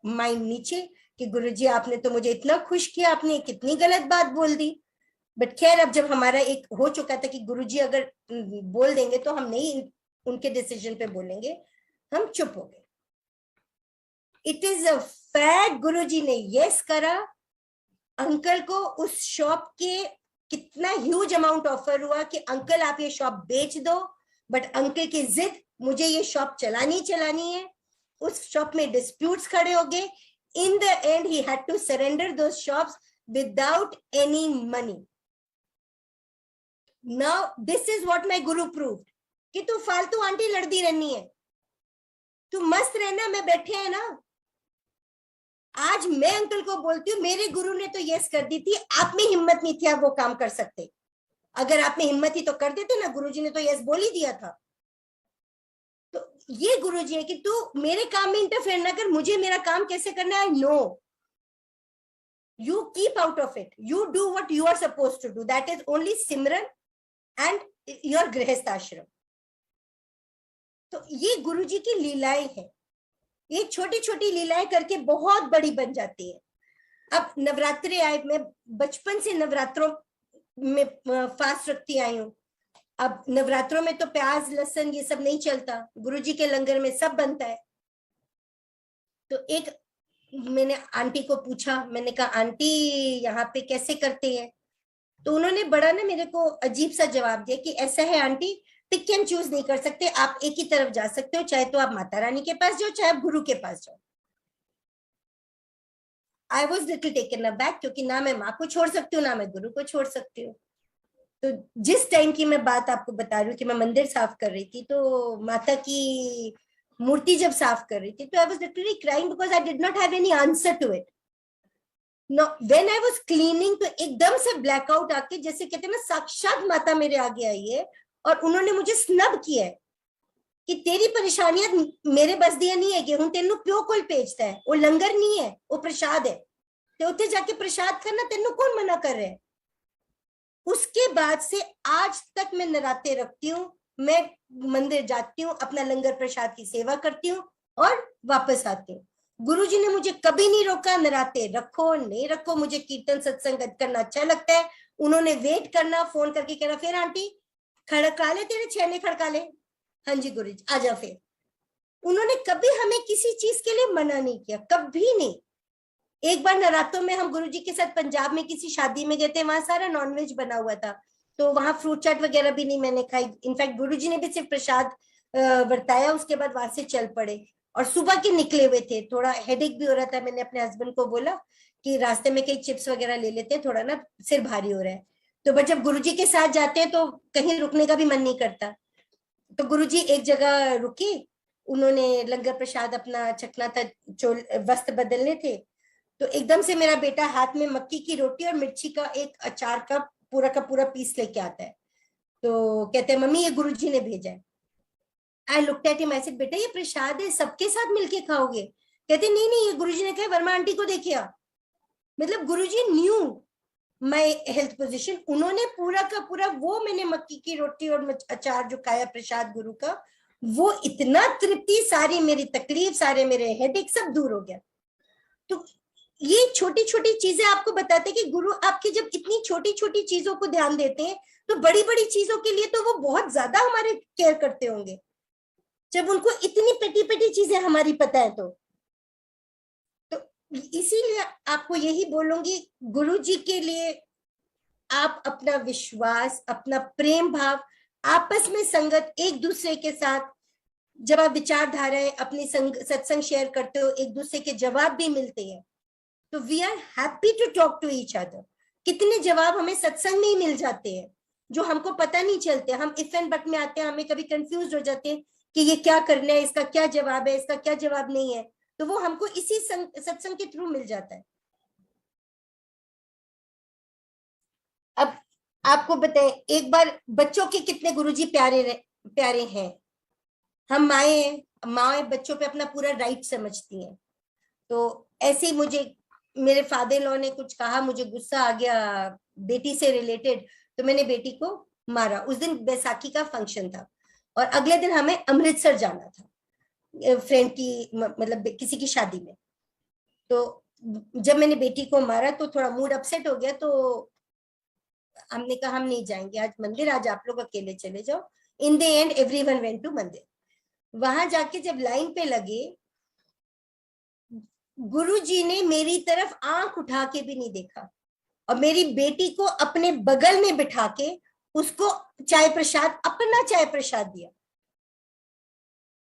माइंड नीचे कि गुरुजी आपने तो मुझे इतना खुश किया, आपने कितनी गलत बात बोल दी। बट खैर अब जब हमारा एक हो चुका था कि गुरुजी अगर बोल देंगे तो हम नहीं उनके डिसीजन पे बोलेंगे, हम चुप हो गए। इट इज अ फैक्ट, गुरुजी ने यस करा। अंकल को उस शॉप के कितना ह्यूज अमाउंट ऑफर हुआ कि अंकल आप ये शॉप बेच दो, बट अंकल की जिद मुझे ये शॉप चलानी है। उस शॉप में डिस्प्यूट्स खड़े हो गए। In the end he had to surrender those shops without any money. Now this is what my guru proved कि तू फालतू आंटी लड़ती रहनी है, तू मस्त रहना, मैं बैठे हैं ना। आज मैं अंकल को बोलती हूँ मेरे गुरु ने तो यस कर दी थी, आप में हिम्मत नहीं थी आप वो काम कर सकते। अगर आप में हिम्मत थी तो कर देते ना, गुरुजी ने तो यस बोल ही दिया था। तो ये गुरुजी है कि तू मेरे काम में इंटरफेयर ना कर, मुझे मेरा काम कैसे करना है, no, you keep out of it, you do what you are supposed to do, that is only Simran and your गृहस्थ आश्रम। तो ये गुरुजी की लीलाएं हैं, ये छोटी छोटी लीलाएं करके बहुत बड़ी बन जाती है। अब नवरात्रे आए, मैं बचपन से नवरात्रों में फास्ट रखती आई हूँ। अब नवरात्रों में तो प्याज लहसुन ये सब नहीं चलता, गुरुजी के लंगर में सब बनता है। तो एक मैंने आंटी को पूछा, मैंने कहा आंटी यहाँ पे कैसे करते हैं? तो उन्होंने बड़ा ना मेरे को अजीब सा जवाब दिया कि ऐसा है आंटी, पिक एंड चूज नहीं कर सकते, आप एक ही तरफ जा सकते हो, चाहे तो आप माता रानी के पास जाओ, चाहे आप गुरु के पास जाओ। I was little taken aback, क्योंकि ना मैं माँ को छोड़ सकती हूँ ना मैं गुरु को छोड़ सकती हूँ। तो जिस टाइम की मैं बात आपको बता रही हूँ कि मैं मंदिर साफ कर रही थी, तो माता की मूर्ति जब साफ कर रही थी, तो I was literally crying because I did not have any answer to it. No, when I was cleaning तो एकदम से ब्लैकआउट आके, जैसे कहते हैं ना साक्षात माता मेरे आगे आई है और उन्होंने मुझे स्नब किया है कि तेरी परेशानियां मेरे बस दिया नहीं है, हूं तेनू प्यो कोल भेजता है, वो लंगर नहीं है, वो प्रसाद है, तो उत्थे जाके प्रसाद करना तेनू कौन मना कर रहा है। उसके बाद से आज तक मैं नराते रखती हूँ, मैं मंदिर जाती हूँ, अपना लंगर प्रसाद की सेवा करती हूँ और वापस आती हूँ। गुरुजी ने मुझे कभी नहीं रोका, नराते रखो नहीं रखो, मुझे कीर्तन सत्संग करना अच्छा लगता है। उन्होंने वेट करना, फोन करके कहना फिर आंटी खड़का ले, तेरे छेने खड़का ले, हाँ जी गुरुजी आ जा। फिर उन्होंने कभी हमें किसी चीज के लिए मना नहीं किया, कभी नहीं। एक बार नवरात्रों में हम गुरुजी के साथ पंजाब में किसी शादी में गए थे, वहां सारा नॉनवेज बना हुआ था, तो वहां फ्रूट चाट वगैरह भी नहीं मैंने खाई। इनफैक्ट गुरुजी ने भी सिर्फ प्रसाद बरताया, उसके बाद वहां से चल पड़े। और सुबह के निकले हुए थे, थोड़ा हेडेक भी हो रहा था, मैंने अपने हस्बैंड को बोला कि रास्ते में कई चिप्स वगैरह ले लेते हैं, थोड़ा ना सिर भारी हो रहा है। तो बट जब गुरुजी के साथ जाते हैं तो कहीं रुकने का भी मन नहीं करता। तो गुरुजी एक जगह रुके, उन्होंने लंगर प्रसाद अपना चखना था, चोल वस्त्र बदलने थे, तो एकदम से मेरा बेटा हाथ में मक्की की रोटी और मिर्ची का एक अचार का पूरा पीस लेके आता है। तो कहते हैं मम्मी ये गुरुजी ने भेजा है। I looked at him, I said बेटा ये प्रसाद है, सबके साथ मिलके खाओगे। कहते नहीं नहीं ये गुरुजी ने कहा, वर्मा आंटी को देखिए। मतलब गुरुजी न्यू माय हेल्थ पोजीशन, उन्होंने पूरा का पूरा वो मैंने मक्की की रोटी और अचार जो खाया प्रसाद गुरु का, वो इतना तृप्ति, सारी मेरी तकलीफ, सारे मेरे हेडेक सब दूर हो गया। तो ये छोटी छोटी चीजें आपको बताते हैं कि गुरु आपकी जब इतनी छोटी छोटी चीजों को ध्यान देते हैं, तो बड़ी बड़ी चीजों के लिए तो वो बहुत ज्यादा हमारे केयर करते होंगे, जब उनको इतनी पेटी पेटी चीजें हमारी पता है। तो इसीलिए आपको यही बोलूंगी, गुरु जी के लिए आप अपना विश्वास, अपना प्रेम भाव, आपस में संगत, एक दूसरे के साथ जब आप विचारधाराएं अपनी सत्संग शेयर करते हो, एक दूसरे के जवाब भी मिलते हैं, तो we are happy to talk to each other. कितने जवाब हमें सत्संग में ही मिल जाते हैं जो हमको पता नहीं चलते, हम इफ एंड बट में आते हैं, हमें कभी कंफ्यूज हो जाते हैं कि ये क्या करना है, इसका क्या जवाब है, इसका क्या जवाब नहीं है, तो वो हमको इसी सत्संग के थ्रू मिल जाता है। अब आपको बताएं, एक बार बच्चों के कितने गुरुजी प्यारे हैं। हम माएं बच्चों पे अपना पूरा राइट समझती हैं। तो ऐसे ही मुझे मेरे फादर लॉ ने कुछ कहा, मुझे गुस्सा आ गया बेटी से रिलेटेड, तो मैंने बेटी को मारा। उस दिन बैसाखी का फंक्शन था और अगले दिन हमें अमृतसर जाना था फ्रेंड की, मतलब किसी की शादी में। तो जब मैंने बेटी को मारा तो थोड़ा मूड अपसेट हो गया, तो हमने कहा हम नहीं जाएंगे आज मंदिर, आज आप लोग अकेले चले जाओ। In the end everyone went to mandir. वहां जाके जब लाइन पे लगे, गुरुजी ने मेरी तरफ आंख उठा के भी नहीं देखा और मेरी बेटी को अपने बगल में बिठा के उसको चाय प्रसाद, अपना चाय प्रसाद दिया।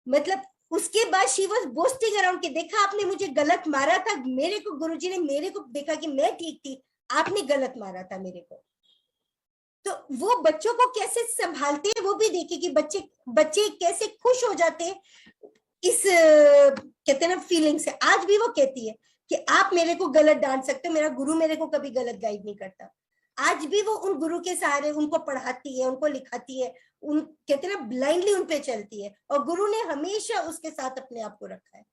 मतलब उसके बाद शी वॉज बोस्टिंग अराउंड के, देखा आपने मुझे गलत मारा था, मेरे को गुरुजी ने मेरे को देखा कि मैं ठीक थी, आपने गलत मारा था मेरे को। तो वो बच्चों को कैसे संभालते हैं वो भी देखे कि बच्चे बच्चे कैसे खुश हो जाते हैं इस कहते हैं ना फीलिंग से। आज भी वो कहती है कि आप मेरे को गलत डांट सकते हो, मेरा गुरु मेरे को कभी गलत गाइड नहीं करता। आज भी वो उन गुरु के सहारे उनको पढ़ाती है, उनको लिखाती है, उन कहते हैं ना ब्लाइंडली उन पे चलती है, और गुरु ने हमेशा उसके साथ अपने आप को रखा है।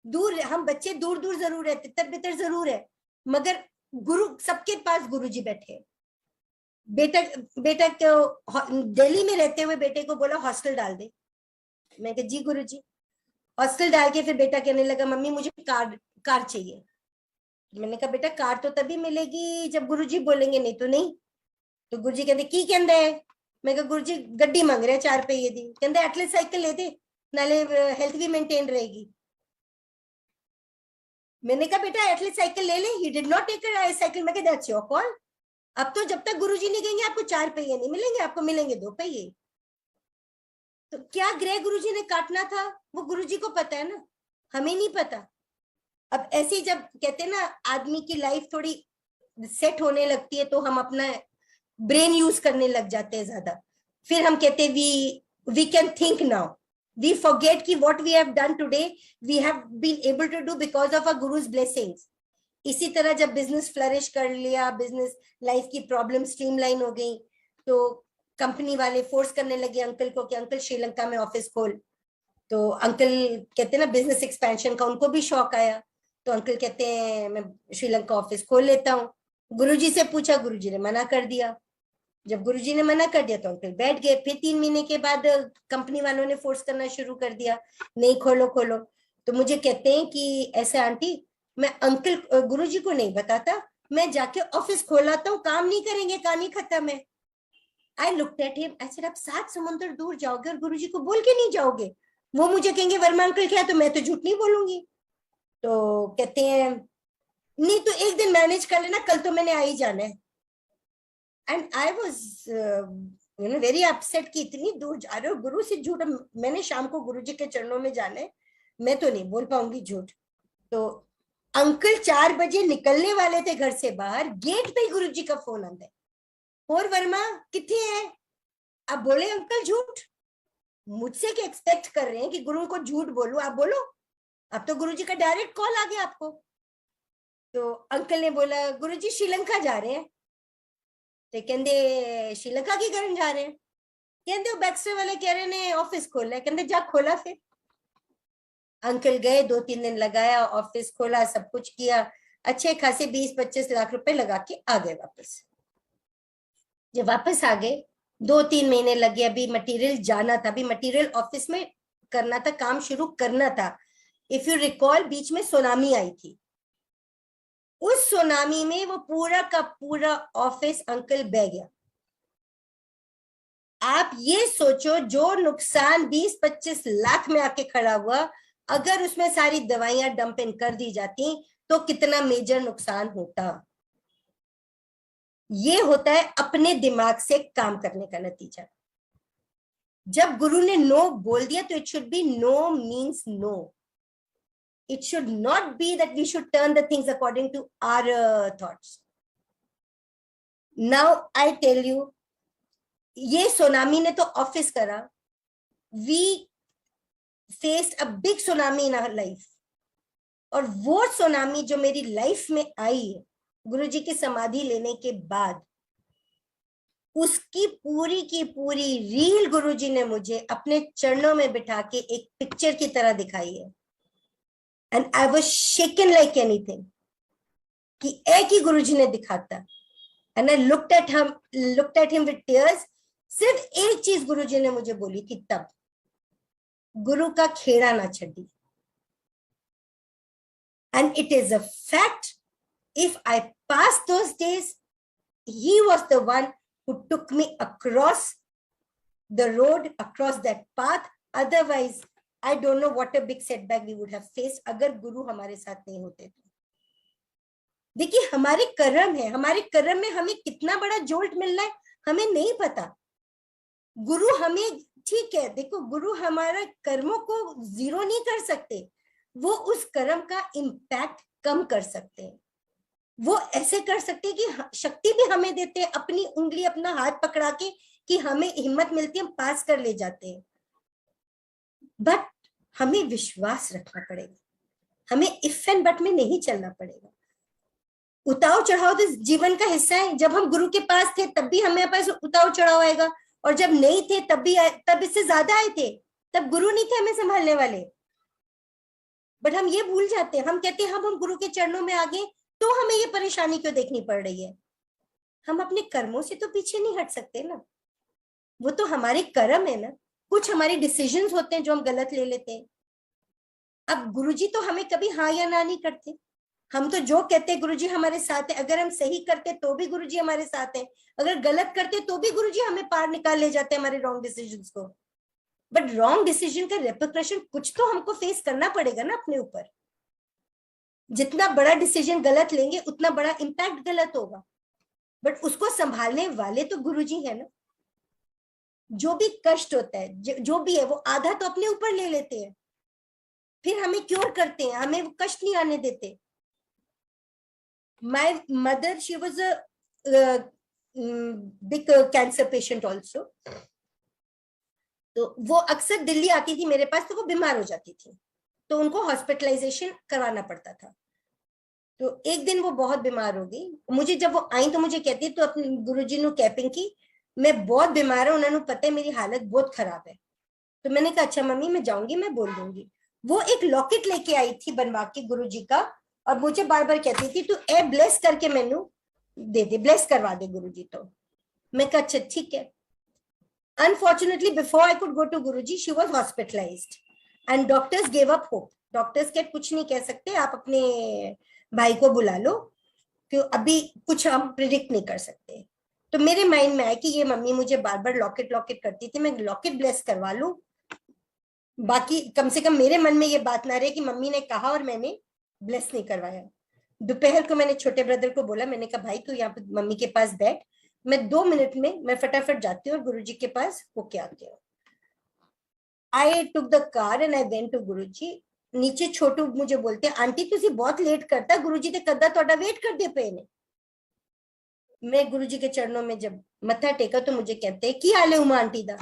दूर हम बच्चे दूर दूर जरूर है, तितर बितर जरूर है, मगर गुरु सबके पास गुरु जी बैठे। बेटा बेटा को दिल्ली में रहते हुए बेटे को बोला हॉस्टल डाल दे, मैं कहा जी गुरु जी। हॉस्टल डाल के फिर बेटा कहने लगा मम्मी मुझे कार चाहिए। मैंने कहा बेटा कार तो तभी मिलेगी जब गुरुजी बोलेंगे, नहीं तो नहीं। तो गुरुजी कहते की कहंदा है, मैं कहा गुरुजी गड्डी मांग रहे 4 पहिए दी, कहंदे एटलीस्ट साइकिल ले दे, नाले हेल्थ भी मेंटेन रहेगी। मैंने कहा बेटा एटलीस्ट साइकिल ले ले, he did not take cycle. मैं कहा दैट्स योर कॉल। अब तो जब तक गुरुजी नहीं कहेंगे आपको 4 पहिए नहीं मिलेंगे, आपको मिलेंगे 2 पहिए। तो क्या ग्रह गुरुजी ने काटना था वो गुरुजी को पता है ना, हमें नहीं पता। अब ऐसे जब कहते हैं ना आदमी की लाइफ थोड़ी सेट होने लगती है तो हम अपना ब्रेन यूज करने लग जाते हैं ज्यादा, फिर हम कहते हैं we can think now, we forget कि what we have done today we have been able to do because of a Guru's blessings. इसी तरह जब बिजनेस फ्लरिश कर लिया, बिजनेस लाइफ की प्रॉब्लम स्ट्रीमलाइन हो गई, तो कंपनी वाले फोर्स करने लगे अंकल को कि अंकल श्रीलंका में ऑफिस खोल। तो अंकल कहते हैं ना बिजनेस एक्सपेंशन का उनको भी शौक आया, तो अंकल कहते हैं मैं श्रीलंका ऑफिस खोल लेता हूँ। गुरुजी से पूछा, गुरुजी ने मना कर दिया। जब गुरुजी ने मना कर दिया तो अंकल बैठ गए। फिर 3 महीने के बाद कंपनी वालों ने फोर्स करना शुरू कर दिया, नहीं खोलो खोलो। तो मुझे कहते हैं कि ऐसे आंटी मैं अंकल गुरुजी को नहीं बताता, मैं जाके ऑफिस खोलाता हूँ, काम नहीं करेंगे, कहानी खत्म है। I looked at him, I said आप 7 समुंदर दूर जाओगे और गुरुजी को बोल के नहीं जाओगे? वो मुझे कहेंगे वर्मा अंकल क्या है, तो मैं तो झूठ नहीं बोलूंगी। तो कहते हैं नहीं तो एक दिन मैनेज कर लेना, कल तो मैंने आ ही जाना है। And I was very upset कि इतनी दूर जा रहे हो, गुरु से झूठ। मैंने शाम को गुरुजी के चरणों में जाना है, मैं तो नहीं बोल पाऊंगी झूठ। तो अंकल 4 बजे निकलने वाले थे घर से बाहर, गेट पे गुरुजी का फोन आता है, और वर्मा कितने हैं? आप बोले अंकल झूठ। मुझसे क्या एक्सपेक्ट कर रहे हैं कि गुरु को झूठ बोलूं? आप बोलो। अब तो गुरुजी का डायरेक्ट कॉल आ गया आपको। तो अंकल ने बोला गुरुजी श्रीलंका जा रहे हैं। तो कहते श्रीलंका की करन जा रहे हैं? कहते बैक्स्टर वाले कह रहे ने ऑफिस खोला है। कहते जा खोला फिर। अंकल गए, 2-3 दिन लगाया, ऑफिस खोला, सब कुछ किया, अच्छे खासे 20-25 लाख रुपए लगा के आ गए वापस। जब वापस आ गए 2-3 महीने लगे, अभी मटेरियल जाना था, अभी मटेरियल ऑफिस में करना था, काम शुरू करना था। इफ यू रिकॉल बीच में सुनामी आई थी, उस सुनामी में वो पूरा का पूरा ऑफिस अंकल बह गया। आप ये सोचो जो नुकसान 20-25 लाख में आके खड़ा हुआ, अगर उसमें सारी दवाइयां डंप इन कर दी जाती तो कितना मेजर नुकसान होता। ये होता है अपने दिमाग से काम करने का नतीजा। जब गुरु ने नो बोल दिया तो it should be no means no. It should not be that we should turn the things according to our thoughts. Now I tell you, ये सुनामी ने तो ऑफिस करा, we faced a big tsunami in our life. और वो tsunami जो मेरी life में आई है गुरुजी की समाधि लेने के बाद, उसकी पूरी की पूरी रील गुरुजी ने मुझे अपने चरणों में बिठा के एक पिक्चर की तरह दिखाई है। And I was shaken like anything कि एक ही गुरुजी ने दिखाता। And I looked at him with tears. सिर्फ एक चीज गुरुजी ने मुझे बोली थी तब, गुरु का खेड़ा ना छड़ी। And it is a fact, if I passed those days, he was the one who took me across the road, across that path. Otherwise I don't know what a big setback we would have faced अगर गुरु हमारे साथ नहीं होते तो। देखिए हमारे कर्म है, हमारे कर्म में हमें कितना बड़ा जोल्ट मिलना है हमें नहीं पता। गुरु हमें, ठीक है देखो, गुरु हमारा कर्मों को जीरो नहीं कर सकते, वो उस कर्म का इम्पैक्ट कम कर सकते हैं। वो ऐसे कर सकते हैं कि शक्ति भी हमें देते हैं, अपनी उंगली अपना हाथ पकड़ा के कि हमें हिम्मत मिलती है, हम पास कर ले जाते हैं। बट हमें विश्वास रखना पड़ेगा, हमें इफ एंड बट में नहीं चलना पड़ेगा। उतार चढ़ाव तो जीवन का हिस्सा है। जब हम गुरु के पास थे तब भी हमें पास उतार चढ़ाव आएगा, और जब नहीं थे तब भी तब इससे ज्यादा आए थे। तब गुरु नहीं थे हमें संभालने वाले। बट हम ये भूल जाते हैं, हम कहते हैं हम गुरु के चरणों में आ गए तो हमें ये परेशानी क्यों देखनी पड़ रही है। हम अपने कर्मों से तो पीछे नहीं हट सकते ना, वो तो हमारे कर्म है ना। कुछ हमारे डिसीजंस होते हैं जो हम गलत ले लेते हैं। अब गुरुजी तो हमें कभी हाँ या ना नहीं करते, हम तो जो कहते हैं गुरुजी हमारे साथ है। अगर हम सही करते तो भी गुरुजी हमारे साथ है, अगर गलत करते तो भी गुरुजी हमें पार निकाल ले जाते हैं हमारे रॉन्ग डिसीजंस को। बट रॉन्ग डिसीजन का रेपरकशन कुछ तो हमको फेस करना पड़ेगा ना अपने ऊपर। जितना बड़ा डिसीजन गलत लेंगे उतना बड़ा इम्पैक्ट गलत होगा, बट उसको संभालने वाले तो गुरुजी है ना। जो भी कष्ट होता है, जो भी है, वो आधा तो अपने ऊपर ले लेते हैं, फिर हमें क्योर करते हैं, हमें वो कष्ट नहीं आने देते। My mother, she was a big cancer patient also. तो वो अक्सर दिल्ली आती थी मेरे पास, तो वो बीमार हो जाती थी, तो उनको हॉस्पिटलाइजेशन करवाना पड़ता था। तो एक दिन वो बहुत बीमार हो गई। मुझे जब वो आई तो मुझे कहती तो अपने गुरुजी ने कैपिंग की मैं बहुत बीमार हूँ, उन्होंने पता है मेरी हालत बहुत खराब है। तो मैंने कहा अच्छा मम्मी मैं जाऊंगी, मैं बोल दूंगी। वो एक लॉकेट लेके आई थी बनवा के गुरुजी का, और मुझे बार बार कहती थी तू ए ब्लेस करके मैनू दे दे, ब्लेस करवा दे गुरुजी। तो मैं कहा अच्छा ठीक है। Unfortunately, before I could go to Guruji, she was hospitalized, and doctors gave up hope. Doctors के कुछ नहीं कह सकते, आप अपने भाई को बुला लो, क्यों अभी कुछ हम प्रिडिक्ट नहीं कर सकते। तो मेरे माइंड में आया कि ये मम्मी मुझे बार बार लॉकेट लॉकेट करती थी, मैं लॉकेट ब्लेस करवा लूं, बाकी कम से कम मेरे मन में ये बात ना रहे कि मम्मी ने कहा और मैंने ब्लेस नहीं करवाया। दोपहर को मैंने छोटे ब्रदर को बोला, मैंने कहा भाई तू यहाँ पे मम्मी के पास बैठ, मैं 2 मिनट में मैं फटाफट जाती हूँ और गुरुजी के पास होके आती हूँ। I took the car and I went to Guruji. नीचे छोटू मुझे बोलते आंटी तुसी बहुत लेट करता, गुरुजी ने कदा ਤੁਹਾਡਾ वेट कर दे पे ने। मैं गुरुजी के चरणों में जब मत्था टेका तो मुझे कहते की हाल है उमा आंटी दा।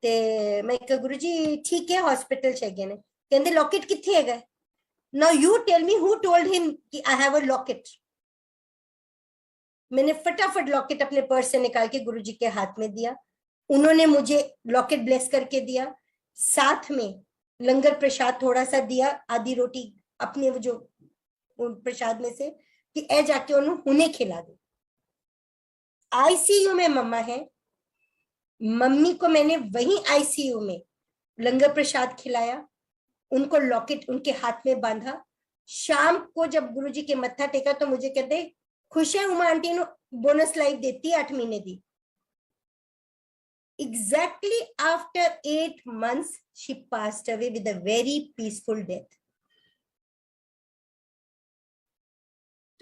ते मैं कहा गुरुजी ठीक है हॉस्पिटल च गए ने। कहंदे लॉकेट किथे हैगा। Now you tell me who told him कि आई हैव अ लॉकेट। मैंने फटाफट लॉकेट अपने पर्स से निकाल के गुरुजी के हाथ में दिया, उन्होंने मुझे लॉकेट ब्लेस करके दिया, साथ में लंगर प्रसाद थोड़ा सा दिया, आधी रोटी अपने वो जो प्रसाद में से कि ए जाके उन्हें खिला दो। आईसीयू में मम्मा है, मम्मी को मैंने वहीं आईसीयू में लंगर प्रसाद खिलाया, उनको लॉकेट उनके हाथ में बांधा। शाम को जब गुरुजी के मत्था टेका तो मुझे कहते खुश है उमा आंटी नु बोनस लाइफ देती 8 महीने दी। Exactly after 8 months, she passed away with a very peaceful death.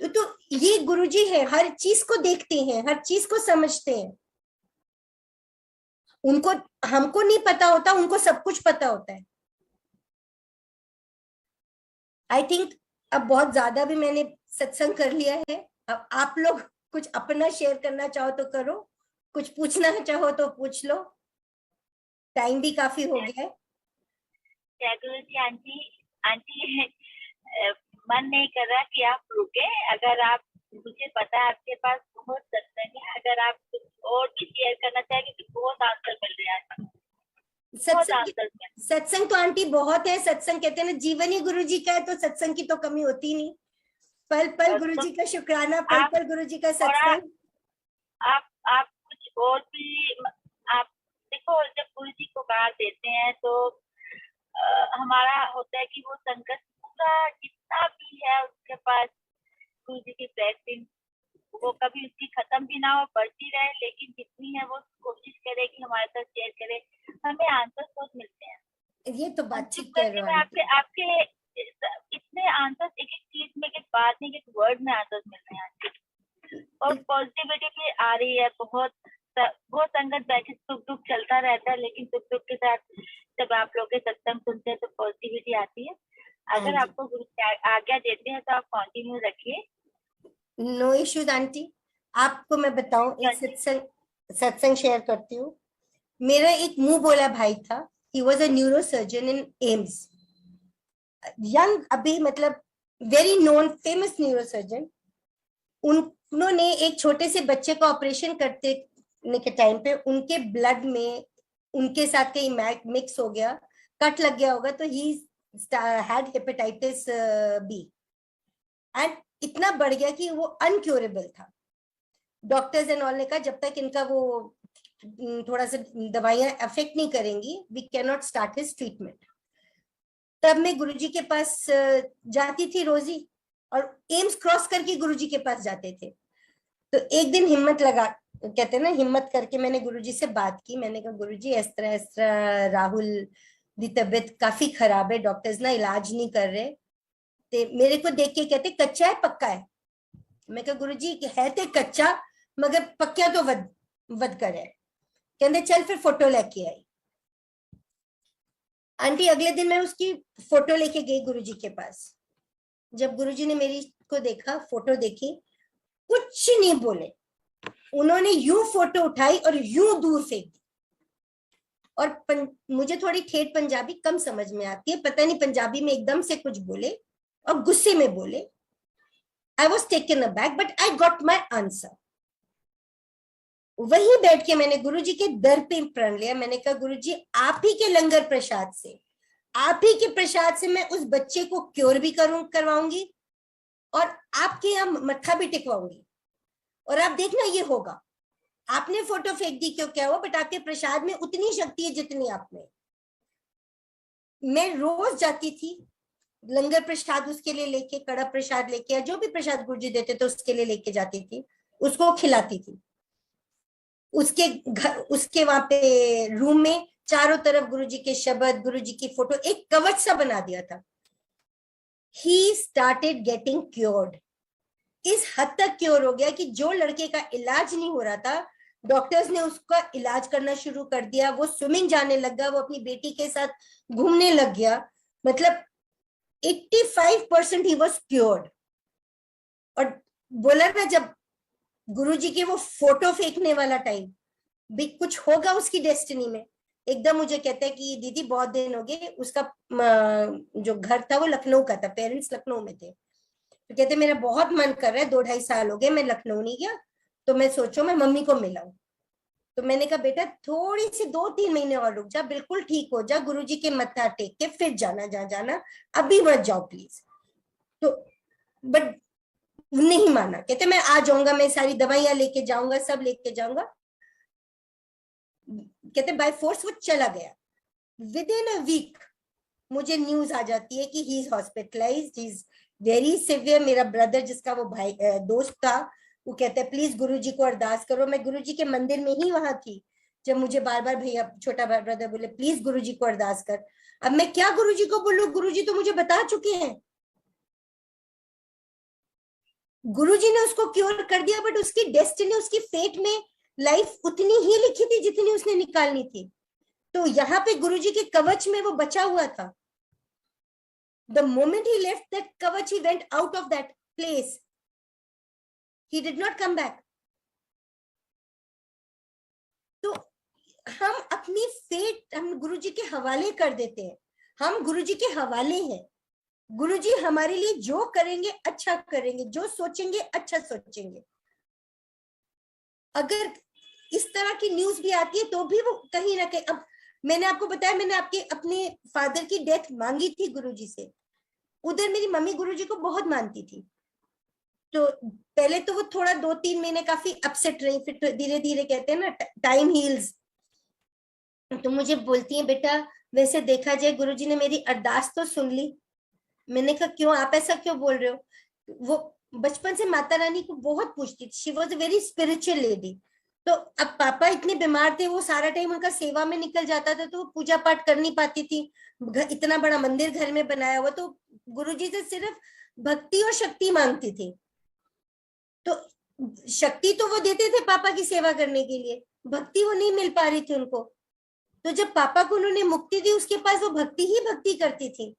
तो ये गुरुजी है, हर चीज को देखते हैं, हर चीज को समझते हैं। उनको हमको नहीं पता होता, उनको सब कुछ पता होता है। आई थिंक अब बहुत ज्यादा भी मैंने सत्संग कर लिया है। अब आप लोग कुछ अपना शेयर करना चाहो तो करो, कुछ पूछना चाहो तो पूछ लो, टाइम भी काफी हो गया है। जय गुरु जी। आंटी आंटी मन नहीं कर रहा कि आप रुके, अगर आप मुझे पता है आपके पास बहुत सत्संग है, अगर आप कुछ और भी शेयर करना चाहेंगे तो बहुत आंसर मिल रहे हैं। सत्संग तो आंटी बहुत है, सत्संग कहते हैं ना जीवन ही गुरु जी का है, तो सत्संग की तो कमी होती नहीं। पल पल गुरु जी का शुक्राना, पल पल गुरु जी का सत्संग। आप कुछ और भी आप देखो, जब गुरु जी को बात देते हैं तो हमारा होता है कि वो संकट पूरा जितना भी है उसके पास गुरु जी की ब्लेसिंग वो कभी उसकी खत्म भी ना हो, बढ़ती रहे, लेकिन जितनी है वो कोशिश करे कि हमारे साथ शेयर करे, हमें आंसर बहुत मिलते हैं। ये तो बात ठीक कह रहे हो आपके इतने आंसर एक एक चीज में, एक बात नहीं, एक वर्ड में आंसर मिल रहे हैं और पॉजिटिविटी भी आ रही है। बहुत संगत बैठे सुख दुख चलता रहता है, लेकिन सुख दुख के साथ जब आप लोग के सत्संग सुनते हैं तो पॉजिटिविटी आती है। अगर आपको गुरु आज्ञा देते हैं तो आप कंटिन्यू रखिए। No issues aunty. आपको मैं बताऊं, एक सत्संग शेयर करती हूँ। मेरा एक मुंह बोला भाई था, he was a neuro surgeon in AIIMS, young, अभी मतलब very known famous neuro surgeon. उन्होंने एक छोटे से बच्चे का ऑपरेशन करते के टाइम पे उनके ब्लड में उनके साथ कहीं मिक्स हो गया, कट लग गया होगा, तो he had hepatitis B and इतना बढ़ गया कि वो अनक्योरेबल था। डॉक्टर्स एंड ऑल ने कहा जब तक इनका वो थोड़ा सा दवाइयां अफेक्ट नहीं करेंगी, we can not start his treatment. तब मैं गुरुजी के पास जाती थी रोजी, और एम्स क्रॉस करके गुरुजी के पास जाते थे। तो एक दिन हिम्मत लगा, कहते हैं ना, हिम्मत करके मैंने गुरुजी से बात की। मैंने कहा गुरुजी इस तरह राहुल दी तबीयत काफी खराब है, डॉक्टर्स ना इलाज नहीं कर रहे। ते मेरे को देख के कहते कच्चा है पक्का है। मैं कहा गुरुजी है ते कच्चा, मगर पक्का तो वध कर है। कहते चल फिर फोटो लेके आई। आंटी अगले दिन मैं उसकी फोटो लेके गई गुरुजी के पास। जब गुरुजी ने मेरी को देखा, फोटो देखी, कुछ नहीं बोले, उन्होंने यूं फोटो उठाई और यूं दूर फेंक दी। और मुझे थोड़ी ठेठ पंजाबी कम समझ में आती है, पता नहीं पंजाबी में एकदम से कुछ बोले और गुस्से में बोले। I was taken aback, but I got my answer. वहीं बैठ के मैंने गुरुजी के दर पे प्रण लिया। मैंने कहा गुरुजी आप ही के लंगर प्रसाद से, आप ही के प्रसाद से मैं उस बच्चे को क्योर भी करवाऊंगी और आपके यहाँ मत्था भी टिकवाऊंगी, और आप देखना ये होगा। आपने फोटो फेंक दी क्यों, क्या हुआ, बट आपके प्रसाद में उतनी शक्ति है जितनी आप में। मैं रोज जाती थी लंगर प्रसाद उसके लिए लेके, कड़ा प्रसाद लेके, या जो भी प्रसाद गुरुजी देते थे उसके लिए लेके जाती थी, उसको खिलाती थी। उसके घर, उसके वहां पे रूम में चारों तरफ गुरुजी के शब्द, गुरुजी की फोटो, एक कवच सा बना दिया था। He started getting cured. इस हद तक क्योर हो गया कि जो लड़के का इलाज नहीं हो रहा था, डॉक्टर्स ने उसका इलाज करना शुरू कर दिया। वो स्विमिंग जाने लगा, वो अपनी बेटी के साथ घूमने लग गया। मतलब 85% ही वॉज क्योर्ड। और बोला ना, जब गुरुजी के वो फोटो फेंकने वाला टाइम भी कुछ होगा उसकी डेस्टिनी में, एकदम मुझे कहता है कि दीदी बहुत दिन हो गए, उसका जो घर था वो लखनऊ का था, पेरेंट्स लखनऊ में थे, तो कहते मेरा बहुत मन कर रहा है, 2-2.5 साल हो गए मैं लखनऊ नहीं गया, तो मैं सोचो मैं मम्मी को मिलाऊं। तो मैंने कहा बेटा थोड़ी सी 2-3 महीने और रुक जा, बिल्कुल ठीक हो जा, गुरुजी के मत्था टेक के फिर जाना, जहाँ जाना, अभी मत जाओ प्लीज। तो बट नहीं माना, कहते मैं आ जाऊंगा, मैं सारी दवाइयां लेके जाऊंगा, सब लेके जाऊंगा। कहते बाय फोर्स वो चला गया। विद इन अ वीक मुझे न्यूज आ जाती है कि he is hospitalised, he is very severe. मेरा ब्रदर जिसका वो भाई दोस्त था, वो कहता है प्लीज गुरुजी को अरदास करो। मैं गुरुजी के मंदिर में ही वहां थी जब मुझे बार बार भैया, छोटा ब्रदर बोले प्लीज गुरुजी को अरदास कर। अब मैं क्या गुरुजी को बोलूं, गुरुजी तो मुझे बता चुके हैं। गुरुजी ने उसको क्योर कर दिया, बट उसकी डेस्टिनी, उसकी फेट में लाइफ उतनी ही लिखी थी जितनी उसने निकालनी थी। तो यहाँ पे गुरुजी के कवच में वो बचा हुआ था। The moment he left that kavach, he went out of that place. He did not come back. तो हम अपनी फेट हम गुरुजी के हवाले कर देते हैं। हम गुरुजी के हवाले हैं। गुरुजी हमारे लिए जो करेंगे अच्छा करेंगे, जो सोचेंगे अच्छा सोचेंगे। अगर इस तरह की न्यूज भी आती है तो भी वो कहीं ना कहीं, अब मैंने आपको बताया, मैंने आपके अपने फादर की डेथ मांगी थी गुरुजी से। उधर मेरी मम्मी गुरुजी को बहुत मानती थी, तो पहले तो वो थोड़ा 2-3 महीने काफी अपसेट रही, फिर धीरे धीरे कहते हैं ना टाइम हील्स। तो मुझे बोलती है बेटा वैसे देखा जाए गुरुजी ने मेरी अरदास तो सुन ली। मैंने कहा क्यों, आप ऐसा क्यों बोल रहे हो। वो बचपन से माता रानी को बहुत पूछती थी, she was a very spiritual lady. तो अब पापा इतने बीमार थे, वो सारा टाइम उनका सेवा में निकल जाता था, तो वो पूजा पाठ कर नहीं पाती थी। इतना बड़ा मंदिर घर में बनाया हुआ, तो गुरुजी से सिर्फ भक्ति और शक्ति मांगती थी। तो शक्ति तो वो देते थे पापा की सेवा करने के लिए, भक्ति वो नहीं मिल पा रही थी उनको। तो जब पापा को उन्होंने मुक्ति दी, उसके पास वो भक्ति ही भक्ति करती थी।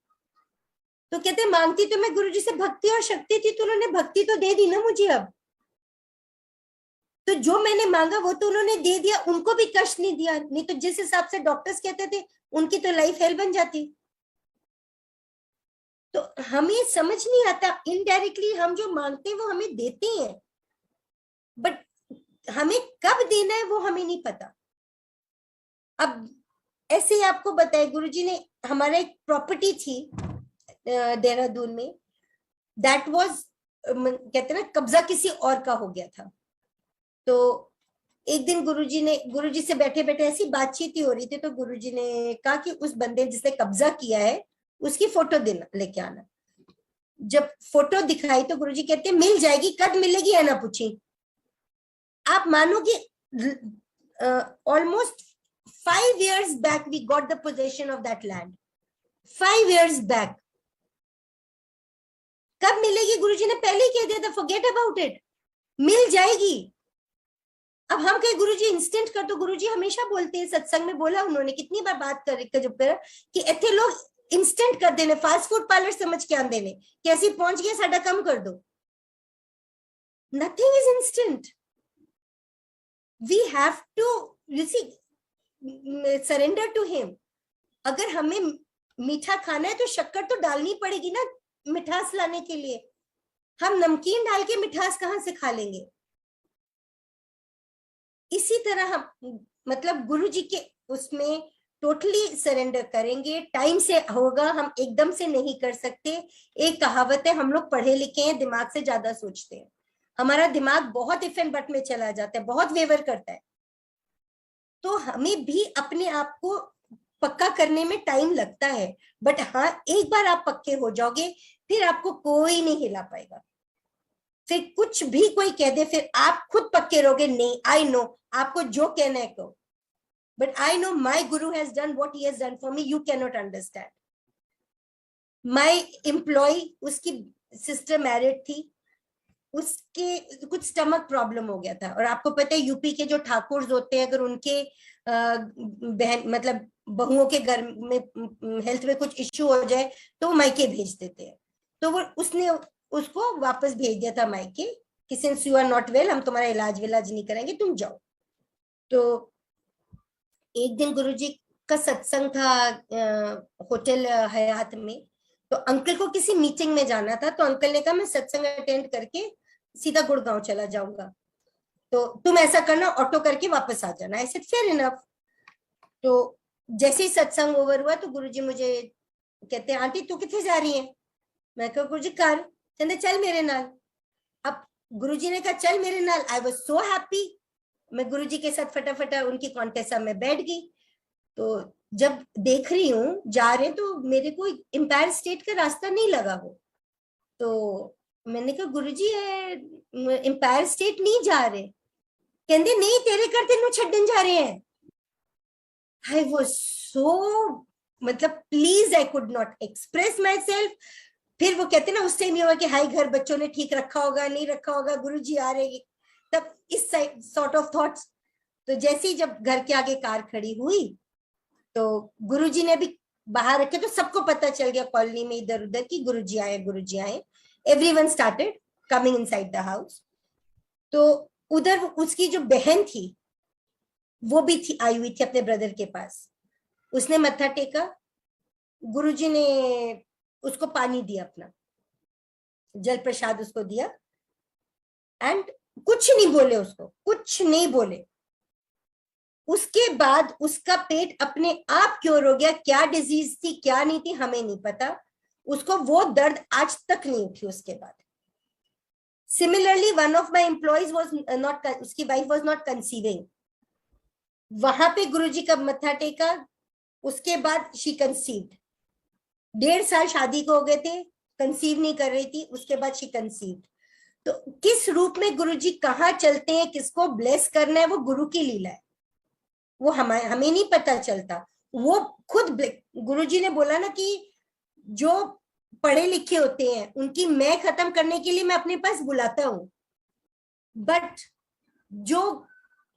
तो कहते मांगती तो मैं गुरुजी से भक्ति और शक्ति थी, तो उन्होंने भक्ति तो दे दी ना मुझे। अब तो जो मैंने मांगा वो तो उन्होंने दे दिया, उनको भी कष्ट नहीं दिया। नहीं तो जिस हिसाब से डॉक्टर्स कहते थे उनकी तो लाइफ हेल बन जाती। तो हमें समझ नहीं आता, इनडायरेक्टली हम जो मांगते हैं वो हमें देते हैं, बट हमें कब देना है वो हमें नहीं पता। अब ऐसे ही आपको बताए, गुरुजी ने, हमारा एक प्रॉपर्टी थी देहरादून में, दैट वाज कहते ना कब्जा किसी और का हो गया था। तो एक दिन गुरुजी से बैठे बैठे ऐसी बातचीत ही हो रही थी, तो गुरुजी ने कहा कि उस बंदे जिसने कब्जा किया है उसकी फोटो देना, लेके आना। जब फोटो दिखाई तो गुरुजी कहते मिल जाएगी, कब मिलेगी है ना पूछी। आप मानोगे almost 5 years back we got the possession of that land. 5 years back. कब मिलेगी, गुरुजी ने पहले ही कह दिया था, forget about it, मिल जाएगी। अब हम कहे गुरुजी इंस्टेंट कर, तो गुरुजी हमेशा बोलते हैं, सत्संग में बोला उन्होंने, कितनी बार बात कर जब कर कि इतने लोग इंस्टेंट कर देने, फास्ट फूड पार्लर समझ के आन देने, कैसे पहुंच गया साडा कम कर दो। Nothing is instant. We have to you see surrender to him. अगर हमें मीठा खाना है तो शक्कर तो डालनी पड़ेगी ना मिठास लाने के लिए। हम नमकीन डाल के मिठास कहां से खा लेंगे। इसी तरह हम मतलब गुरु जी के उसमें टोटली सरेंडर करेंगे। टाइम से होगा, हम एकदम से नहीं कर सकते। एक कहावत है, हम लोग पढ़े लिखे हैं, दिमाग से ज्यादा सोचते हैं, हमारा दिमाग बहुत इफ एंड बट में चला जाता है, बहुत वेवर करता है। तो हमें भी अपने आप को पक्का करने में टाइम लगता है, बट हाँ एक बार आप पक्के हो जाओगे फिर आपको कोई नहीं हिला पाएगा। फिर कुछ भी कोई कह दे फिर आप खुद पक्के रहोगे, नहीं आई नो, आपको जो कहना है कहो, but I know my guru has done what he has done for me, you can not understand. My employee, उसकी सिस्टर मैरिड थी, उसके कुछ स्टमक प्रॉब्लम हो गया था, और आपको पता है यूपी के जो ठाकुर होते हैं, अगर उनके बहन मतलब बहुओं के घर में हेल्थ में कुछ इश्यू हो जाए तो वो मायके भेज देते हैं। तो वो उसने उसको वापस भेज दिया था मायके कि since you are not well, हम तुम्हारा इलाज विलाज नहीं करेंगे, तुम जाओ। तो एक दिन गुरुजी का सत्संग था होटल हयात में, तो अंकल को किसी मीटिंग में जाना था, तो अंकल ने कहा मैं सत्संग अटेंड करके सीधा गुड़गांव चला जाऊंगा, तो तुम ऐसा करना ऑटो करके वापस आ जाना। आई सेड फेयर इनफ। तो जैसे ही सत्संग ओवर हुआ तो गुरुजी मुझे कहते हैं आंटी तू किथे जा रही है? मैं कहा गुरुजी कार। कहते चल मेरे नाल। अब गुरुजी ने कहा चल मेरे नाल, आई वाज सो हैप्पी। मैं गुरुजी के साथ फटाफट उनकी कॉन्टेसा में बैठ गई। तो जब देख रही हूँ जा रहे तो मेरे को एम्पायर स्टेट का रास्ता नहीं लगा वो, तो मैंने कहा गुरुजी एम्पायर स्टेट नहीं जा रहे? कहते नहीं तेरे कर तेनू छड्डन जा रहे हैं। आई वाज सो मतलब please, I could not express my self. फिर वो कहते ना उस टाइम ये हुआ कि हाई घर बच्चों ने ठीक रखा होगा नहीं रखा होगा, गुरुजी आ रहे, तब इस सॉर्ट ऑफ थॉट्स। तो जैसे ही जब घर के आगे कार खड़ी हुई तो गुरुजी ने भी बाहर रखे, तो सबको पता चल गया कॉलोनी में इधर उधर कि गुरुजी आए गुरुजी आए। Everyone started coming inside the house. तो उधर उसकी जो बहन थी वो भी थी, आई हुई थी अपने ब्रदर के पास। उसने मत्था टेका, गुरुजी ने उसको पानी दिया, अपना जल प्रसाद उसको दिया, एंड कुछ नहीं बोले, उसको कुछ नहीं बोले। उसके बाद उसका पेट अपने आप क्योर हो गया, क्या डिजीज थी क्या नहीं थी हमें नहीं पता, उसको वो दर्द आज तक नहीं उठी उसके बाद। Similarly one of my employees was not, उसकी वाइफ वाज नॉट कंसीविंग, वहां पे गुरुजी का मत्था टेका, उसके बाद शी कंसीव्ड। 1.5 साल शादी को हो गए थे, कंसीव नहीं कर रही थी, उसके बाद शी कंसीव्ड। तो किस रूप में गुरुजी कहाँ चलते हैं, किसको ब्लेस करना है, वो गुरु की लीला है, वो हमें नहीं पता चलता। वो खुद गुरुजी ने बोला ना कि जो पढ़े लिखे होते हैं उनकी मैं खत्म करने के लिए मैं अपने पास बुलाता हूं, बट जो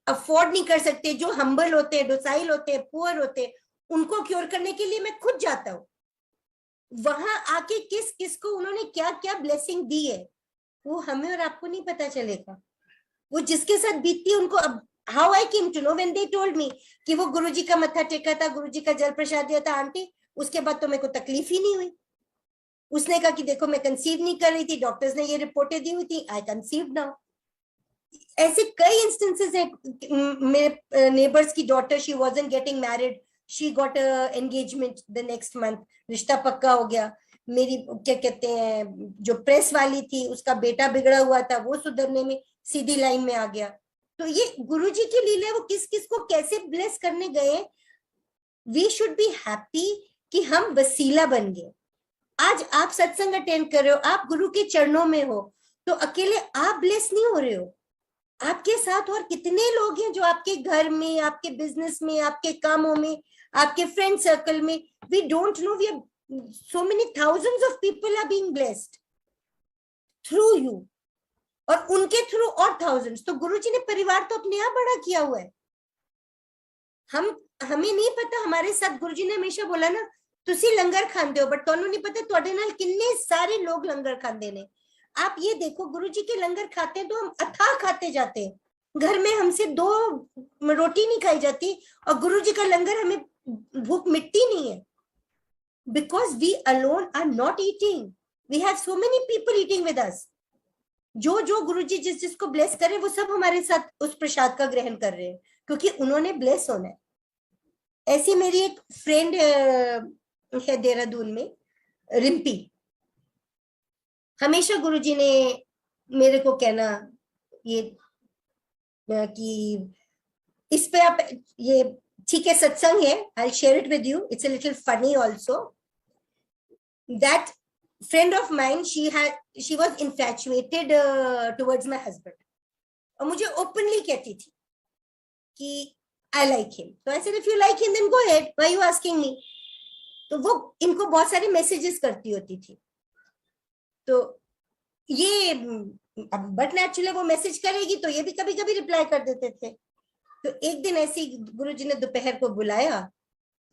अफोर्ड नहीं कर सकते, जो हम्बल होते हैं, डोसाइल होते हैं, पुअर होते हैं, उनको क्योर करने के लिए मैं खुद जाता हूं। वहां आके किस किस को उन्होंने क्या क्या ब्लेसिंग दी है वो हमें और आपको नहीं पता चलेगा। वो जिसके साथ बीतती है उनको, अब how I came to know when they told me कि वो गुरुजी का मत्था टेका था, गुरुजी का जल प्रसाद दिया था आंटी, उसके बाद तो मेरे को तकलीफ ही नहीं हुई। उसने कहा कि देखो मैं कंसीव नहीं कर रही थी, डॉक्टर्स ने ये रिपोर्टें दी हुई थी, आई कंसीव नाउ। ऐसे कई इंस्टेंसेस है। मेरे नेबर्स की daughter, she wasn't getting married, she got engagement the next month, रिश्ता पक्का हो गया। मेरी क्या कहते हैं जो प्रेस वाली थी, उसका बेटा बिगड़ा हुआ था, वो सुधरने में सीधी लाइन में आ गया। तो ये गुरुजी की लीला, वो किस किस को कैसे ब्लेस करने गए। वी शुड बी हैप्पी कि हम वसीला बन गए। आज आप सत्संग अटेंड कर रहे हो, आप गुरु के चरणों में हो, तो अकेले आप ब्लेस नहीं हो रहे हो, आपके साथ और कितने लोग हैं जो आपके घर में, आपके बिजनेस में, आपके कामों में, आपके फ्रेंड सर्कल में, we don't know, we are so many thousands of people are being blessed through you, और उनके थ्रू और thousands। तो गुरुजी ने परिवार तो अपने आप बड़ा किया हुआ है। हमें नहीं पता, हमारे साथ गुरुजी ने हमेशा बोला ना तुसी लंगर खांदे हो, बट तुहानू नहीं पता तुहाडे नाल कितने सारे लोग लंगर खांदे ने। आप ये देखो गुरुजी के लंगर खाते हैं तो हम अथाह खाते जाते हैं, घर में हमसे 2 रोटी नहीं खाई जाती, और गुरुजी का लंगर हमें भूख मिटती नहीं है, because we alone are not eating, we have so many people eating with us, जो जो गुरुजी जिस जिसको ब्लेस करे वो सब हमारे साथ उस प्रसाद का ग्रहण कर रहे हैं, क्योंकि उन्होंने ब्लेस होना है। ऐसी मेरी एक फ्रेंड है देहरादून में, रिम्पी। हमेशा गुरुजी ने मेरे को कहना ये कि इस पे आप ये ठीक है, सत्संग है, I share it with you, it's a little funny also. That friend of mine, she was infatuated towards my husband, और मुझे ओपनली कहती थी कि आई लाइक हिम। तो I said if you like him then go ahead, why you asking me. तो वो इनको बहुत सारे मैसेजेस करती होती थी। तो ये बट नेचुरली वो मैसेज करेगी तो ये भी कभी कभी रिप्लाई कर देते थे। तो एक दिन ऐसे ही गुरुजी ने दोपहर को बुलाया,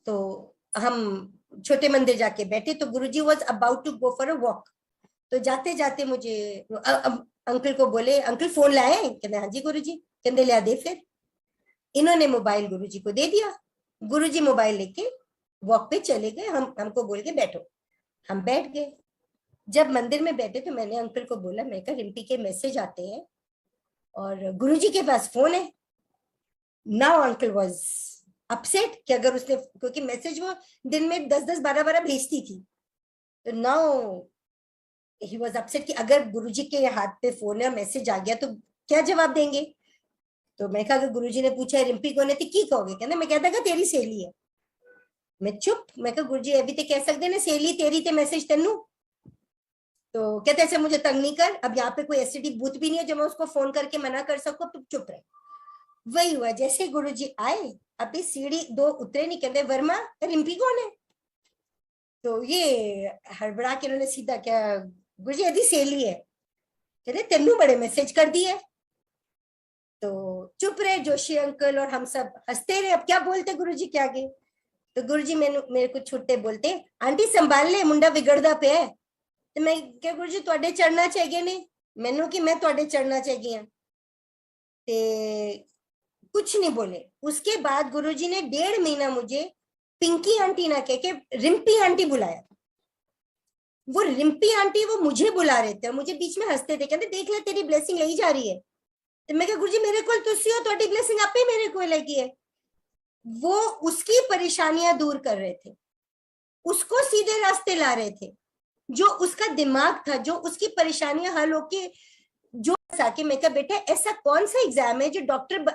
तो हम छोटे मंदिर जाके बैठे, तो Guruji was about to go for a walk. तो जाते जाते मुझे अंकल को बोले, अंकल फोन लाए? कहते हाँ जी गुरुजी। कहते लिया दे। फिर इन्होंने मोबाइल गुरुजी को दे दिया। गुरुजी मोबाइल लेके वॉक पे चले गए, हमको बोल के बैठो। हम बैठ गए। जब मंदिर में बैठे तो मैंने अंकल को बोला, मैं कहा रिम्पी के मैसेज आते हैं और गुरुजी के पास फोन है। नाउ अंकल वाज अपसेट कि अगर उसने, क्योंकि मैसेज वो दिन में 10-10 12-12 भेजती थी, तो नाउ ही वाज अपसेट कि अगर गुरुजी के हाथ पे फोन है, मैसेज आ गया तो क्या जवाब देंगे। तो मैं कहा, अगर गुरुजी ने पूछा रिम्पी कौन है तो की कहोगे? कहना मैं कहता तेरी सहेली है। मैं चुप। मैं कहा गुरुजी अभी तो कह सकते ना सहेली तेरी ते मैसेज तेनू। तो कहते ऐसे मुझे तंग नहीं कर, अब यहाँ पे कोई एसटीडी बूथ भी नहीं है जो मैं उसको फोन करके मना कर सकूं, तो चुप रहे। वही हुआ। जैसे गुरुजी आए, अभी सीढ़ी 2 उतरे नहीं, कहते वर्मा रिम्पी कौन है? तो ये हड़बड़ा के उन्होंने सीधा क्या, गुरुजी यदि सहेली है। कहते तेनू बड़े मैसेज कर दिए। तो चुप रहे जोशी अंकल, और हम सब हंसते रहे। अब क्या बोलते गुरुजी के आगे। तो गुरुजी मेरे को छुट्टे बोलते, आंटी संभाल ले मुंडा बिगड़दा पे है। तो मैं क्या गुरुजी तुहाडे चढ़ना चाहिए ने, मैनू कि मैं तुहाडे चढ़ना चाहिए। ते कुछ नहीं बोले। उसके बाद गुरुजी ने 1.5 महीना मुझे पिंकी आंटी ना कह के रिम्पी आंटी बुलाया। वो रिम्पी आंटी वो मुझे बुला रहे थे और मुझे बीच में हंसते थे, कहते देख ले तेरी ब्लेसिंग लाई जा रही है। तो मैं कहा गुरुजी मेरे को तुसी हो, तुहाडी ब्लेसिंग आपे मेरे को लगी है। वो उसकी परेशानियां दूर कर रहे थे, उसको सीधे रास्ते ला रहे थे। जो उसका दिमाग था, जो उसकी परेशानियां हल होके जो साके, मैं कहा बेटा ऐसा कौन सा एग्जाम है जो डॉक्टर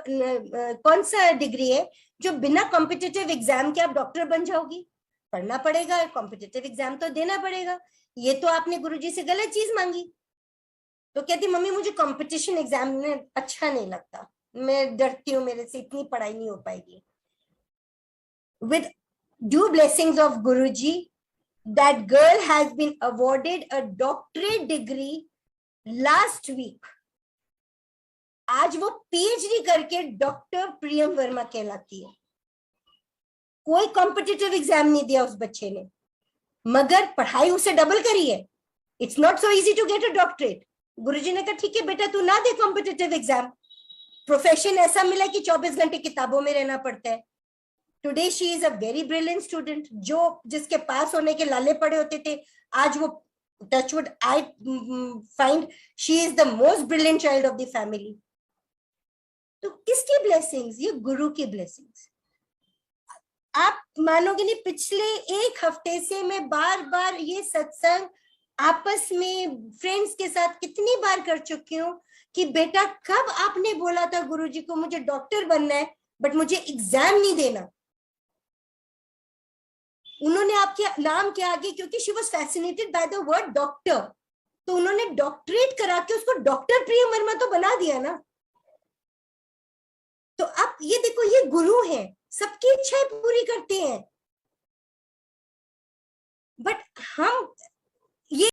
कौन सा डिग्री है जो बिना कॉम्पिटिटिव एग्जाम के आप डॉक्टर बन जाओगी? पढ़ना पड़ेगा, कॉम्पिटिटिव एग्जाम तो देना पड़ेगा। ये तो आपने गुरुजी से गलत चीज मांगी। तो कहती मम्मी मुझे कंपटीशन एग्जाम में अच्छा नहीं लगता, मैं डरती हूँ मेरे से इतनी पढ़ाई नहीं हो पाएगी। With due blessings of Guruji, that girl has been awarded a doctorate degree last week. आज वो पीएचडी करके डॉक्टर प्रियम वर्मा कहलाती है। कोई कॉम्पिटिटिव एग्जाम नहीं दिया उस बच्चे ने, मगर पढ़ाई उसे डबल करी है। It's not so easy to get a doctorate. Guruji ने कहा ठीक है बेटा तू ना दे कॉम्पिटिटिव एग्जाम, प्रोफेशन ऐसा मिला कि 24 घंटे किताबों में रहना पड़ता है। Today she is a very brilliant student. जो जिसके पास होने के लाले पड़े होते थे, आज वो touch wood I find she is the most brilliant child of the family. तो किसकी ब्लेसिंग्स? ये गुरु की ब्लेसिंग्स। आप मानोगे नहीं, पिछले 1 हफ्ते से मैं बार बार ये सत्संग आपस में फ्रेंड्स के साथ कितनी बार कर चुकी हूँ कि बेटा कब आपने बोला था गुरुजी को मुझे डॉक्टर बनना है बट मुझे एग्जाम नहीं देना। उन्होंने आपके नाम के आगे, क्योंकि she was fascinated by the word doctor, तो उन्होंने डॉक्टरेट करा के उसको डॉक्टर प्रियम वर्मा तो बना दिया ना। तो अब ये देखो, ये गुरु हैं, सबकी इच्छाएं पूरी करते हैं। बट हम